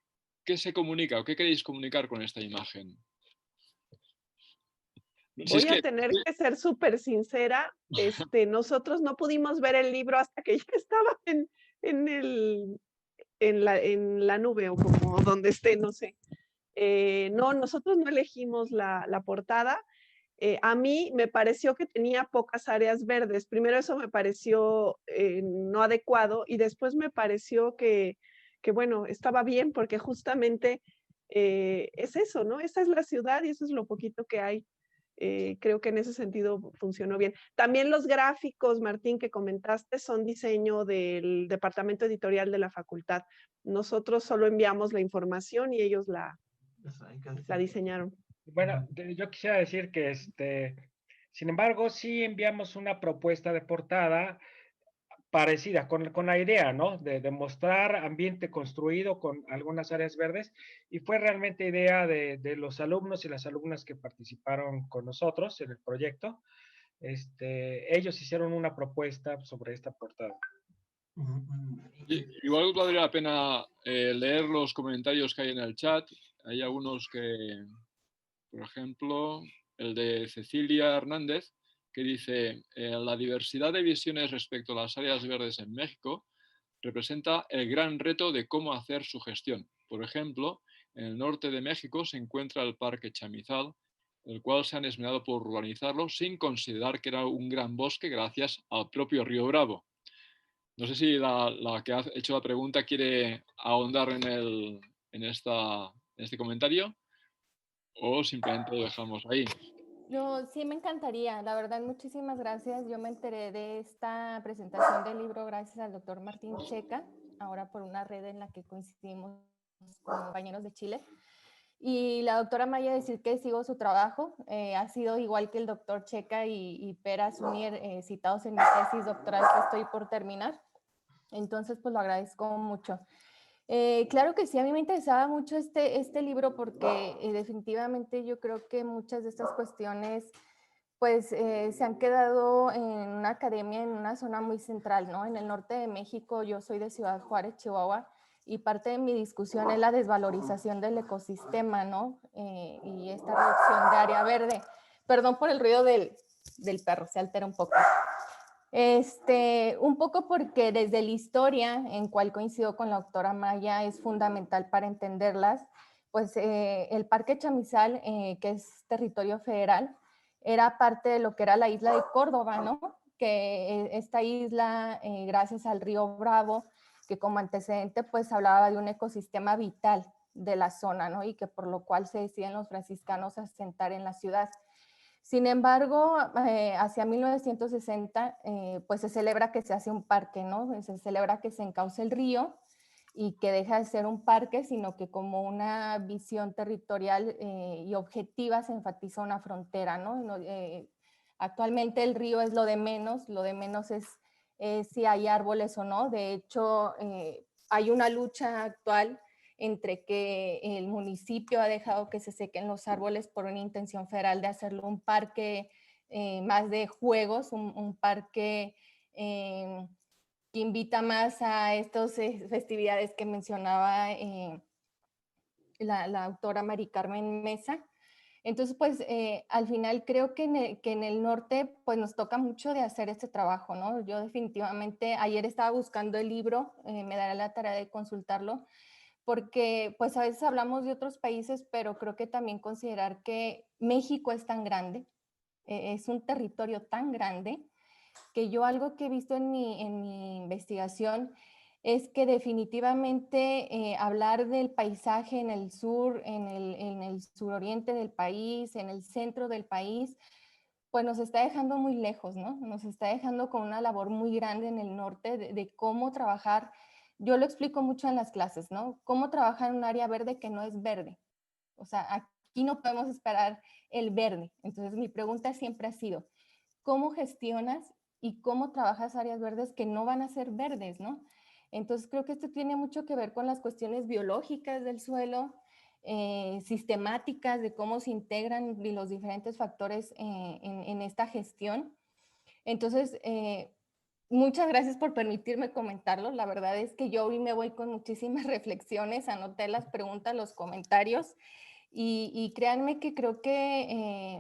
se comunica o qué queréis comunicar con esta imagen? Voy a tener que ser súper sincera. Nosotros no pudimos ver el libro hasta que ya estaba en la nube o como donde esté, no sé. No, nosotros no elegimos la portada. A mí me pareció que tenía pocas áreas verdes. Primero eso me pareció no adecuado y después me pareció que bueno, estaba bien porque justamente es eso, ¿no? Esa es la ciudad y eso es lo poquito que hay. Creo que en ese sentido funcionó bien. También los gráficos, Martín, que comentaste, son diseño del departamento editorial de la facultad. Nosotros solo enviamos la información y ellos la diseñaron. Bueno, yo quisiera decir que, sin embargo, sí enviamos una propuesta de portada parecida, con la idea, ¿no? De mostrar ambiente construido con algunas áreas verdes, y fue realmente idea de los alumnos y las alumnas que participaron con nosotros en el proyecto. Ellos hicieron una propuesta sobre esta portada. Igual valdría la pena leer los comentarios que hay en el chat. Hay algunos que, por ejemplo, el de Cecilia Hernández, que dice, la diversidad de visiones respecto a las áreas verdes en México representa el gran reto de cómo hacer su gestión. Por ejemplo, en el norte de México se encuentra el Parque Chamizal, el cual se han esmerado por urbanizarlo sin considerar que era un gran bosque gracias al propio río Bravo. No sé si la que ha hecho la pregunta quiere ahondar en este comentario o simplemente lo dejamos ahí. No, sí me encantaría, la verdad, muchísimas gracias. Yo me enteré de esta presentación del libro gracias al doctor Martín Checa, ahora por una red en la que coincidimos con compañeros de Chile. Y la doctora Maya, decir que sigo su trabajo, ha sido igual que el doctor Checa y Pera Sunier, citados en mi tesis doctoral que estoy por terminar. Entonces, pues lo agradezco mucho. Claro que sí, a mí me interesaba mucho este libro porque definitivamente yo creo que muchas de estas cuestiones pues se han quedado en una academia, en una zona muy central, ¿no? En el norte de México, yo soy de Ciudad Juárez, Chihuahua, y parte de mi discusión es la desvalorización del ecosistema, ¿no? Y esta reducción de área verde. Perdón por el ruido del perro, se altera un poco. Un poco porque desde la historia, en cual coincido con la doctora Maya, es fundamental para entenderlas, pues el Parque Chamizal, que es territorio federal, era parte de lo que era la isla de Córdoba, ¿no? Que esta isla, gracias al río Bravo, que como antecedente pues hablaba de un ecosistema vital de la zona, ¿no? Y que por lo cual se deciden los franciscanos asentar en la ciudad. Sin embargo, hacia 1960, pues se celebra que se hace un parque, ¿no? Se celebra que se encauce el río y que deja de ser un parque, sino que como una visión territorial y objetiva se enfatiza una frontera, ¿no? Actualmente el río es lo de menos es si hay árboles o no. De hecho, hay una lucha actual entre que el municipio ha dejado que se sequen los árboles por una intención federal de hacerlo un parque más de juegos, un parque que invita más a estas festividades que mencionaba la autora Mari Carmen Mesa. Entonces, pues al final creo que en el norte pues nos toca mucho de hacer este trabajo, ¿no? Yo definitivamente ayer estaba buscando el libro, me daré la tarea de consultarlo, porque pues a veces hablamos de otros países, pero creo que también considerar que México es tan grande, es un territorio tan grande, que yo algo que he visto en mi investigación es que definitivamente hablar del paisaje en el sur, en el suroriente del país, en el centro del país, pues nos está dejando muy lejos, ¿no? Nos está dejando con una labor muy grande en el norte de cómo trabajar. Yo lo explico mucho en las clases, ¿no? Cómo trabajar en un área verde que no es verde. O sea, aquí no podemos esperar el verde. Entonces, mi pregunta siempre ha sido, ¿cómo gestionas y cómo trabajas áreas verdes que no van a ser verdes, ¿no? Entonces, creo que esto tiene mucho que ver con las cuestiones biológicas del suelo, sistemáticas de cómo se integran los diferentes factores en esta gestión. Entonces, muchas gracias por permitirme comentarlo. La verdad es que yo hoy me voy con muchísimas reflexiones, anoté las preguntas, los comentarios y créanme que creo que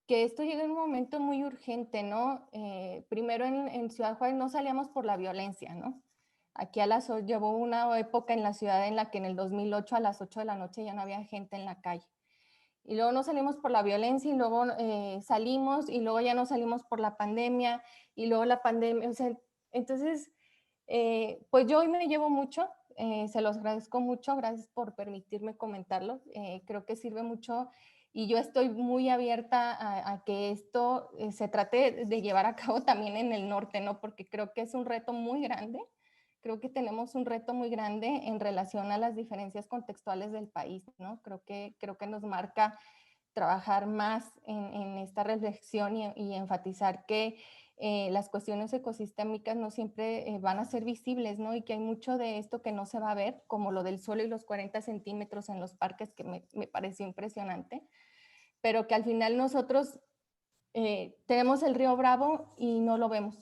esto llega en un momento muy urgente, ¿no? Primero en Ciudad Juárez no salíamos por la violencia, ¿no? Aquí llevó una época en la ciudad en la que en el 2008 a las 8 de la noche ya no había gente en la calle. Y luego no salimos por la violencia y luego salimos y luego ya no salimos por la pandemia y luego la pandemia, o sea, entonces, pues yo hoy me llevo mucho se los agradezco mucho, gracias por permitirme comentarlos. Creo que sirve mucho y yo estoy muy abierta a que esto se trate de llevar a cabo también en el norte, ¿no? Porque creo que es un reto muy grande. Creo que tenemos un reto muy grande en relación a las diferencias contextuales del país, ¿no? Creo que nos marca trabajar más en esta reflexión y enfatizar que las cuestiones ecosistémicas no siempre van a ser visibles, ¿no? Y que hay mucho de esto que no se va a ver, como lo del suelo y los 40 centímetros en los parques, que me pareció impresionante, pero que al final nosotros tenemos el río Bravo y no lo vemos.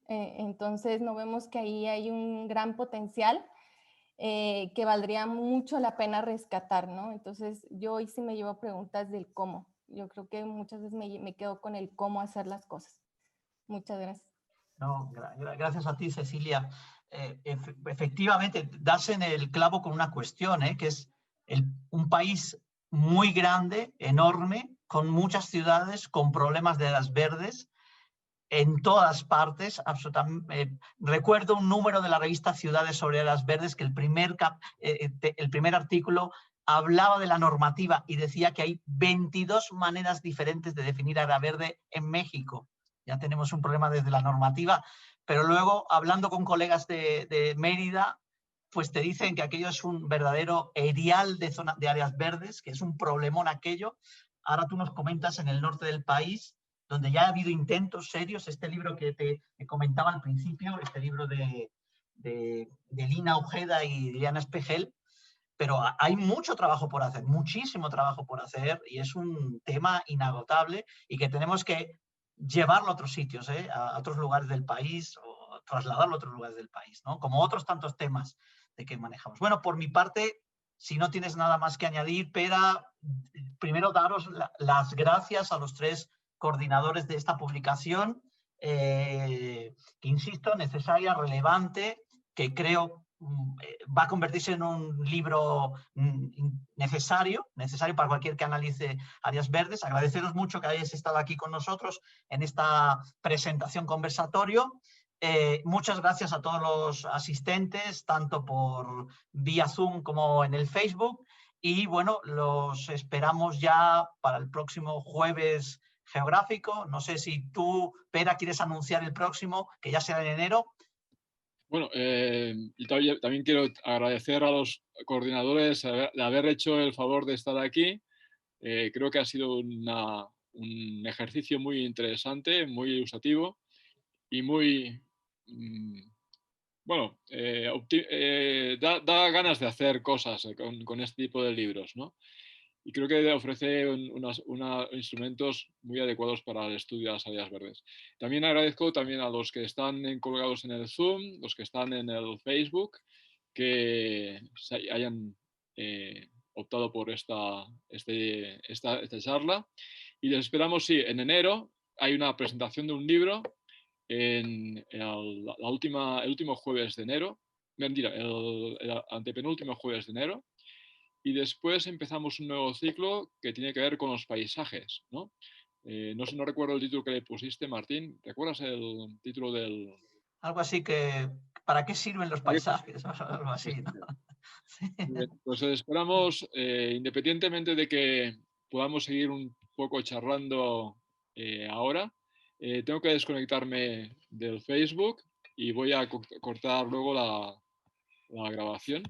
Entonces no vemos que ahí hay un gran potencial que valdría mucho la pena rescatar, ¿no? Entonces yo hoy sí me llevo preguntas del cómo. Yo creo que muchas veces me quedo con el cómo hacer las cosas. Muchas gracias. No, gracias a ti, Cecilia. Efectivamente, das en el clavo con una cuestión, que es un país muy grande, enorme, con muchas ciudades, con problemas de áreas verdes, en todas partes, absolutamente. Recuerdo un número de la revista Ciudades sobre áreas verdes que el primer artículo hablaba de la normativa y decía que hay 22 maneras diferentes de definir área verde en México. Ya tenemos un problema desde la normativa, pero luego, hablando con colegas de Mérida, pues te dicen que aquello es un verdadero erial de áreas verdes, que es un problemón aquello. Ahora tú nos comentas en el norte del país, donde ya ha habido intentos serios, este libro que te comentaba al principio, este libro de Lina Ojeda y Diana Espejel, pero hay mucho trabajo por hacer, muchísimo trabajo por hacer, y es un tema inagotable y que tenemos que llevarlo a otros sitios, a otros lugares del país, o trasladarlo a otros lugares del país, ¿no? Como otros tantos temas de que manejamos. Bueno, por mi parte, si no tienes nada más que añadir, Pera, primero daros las gracias a los tres coordinadores de esta publicación, que insisto, necesaria, relevante, que creo va a convertirse en un libro necesario para cualquier que analice áreas verdes. Agradeceros mucho que hayáis estado aquí con nosotros en esta presentación conversatorio. Muchas gracias a todos los asistentes, tanto por vía Zoom como en el Facebook. Y bueno, los esperamos ya para el próximo jueves geográfico. No sé si tú, Pera, quieres anunciar el próximo, que ya será en enero. Bueno, y también quiero agradecer a los coordinadores de haber hecho el favor de estar aquí. Creo que ha sido un ejercicio muy interesante, muy ilustrativo y muy, bueno, da ganas de hacer cosas con este tipo de libros, ¿no? Y creo que ofrece unos instrumentos muy adecuados para el estudio de las áreas verdes. También agradezco también a los que están colgados en el Zoom, los que están en el Facebook, que hayan optado por esta charla. Y les esperamos, sí, en enero hay una presentación de un libro en el último jueves de enero, mentira, el antepenúltimo jueves de enero. Y después empezamos un nuevo ciclo que tiene que ver con los paisajes, ¿no? No sé, no recuerdo el título que le pusiste, Martín. ¿Recuerdas el título del...? Algo así que, ¿para qué sirven los paisajes? Algo así, ¿no? Sí. Pues esperamos, independientemente de que podamos seguir un poco charlando ahora, tengo que desconectarme del Facebook y voy a cortar luego la grabación.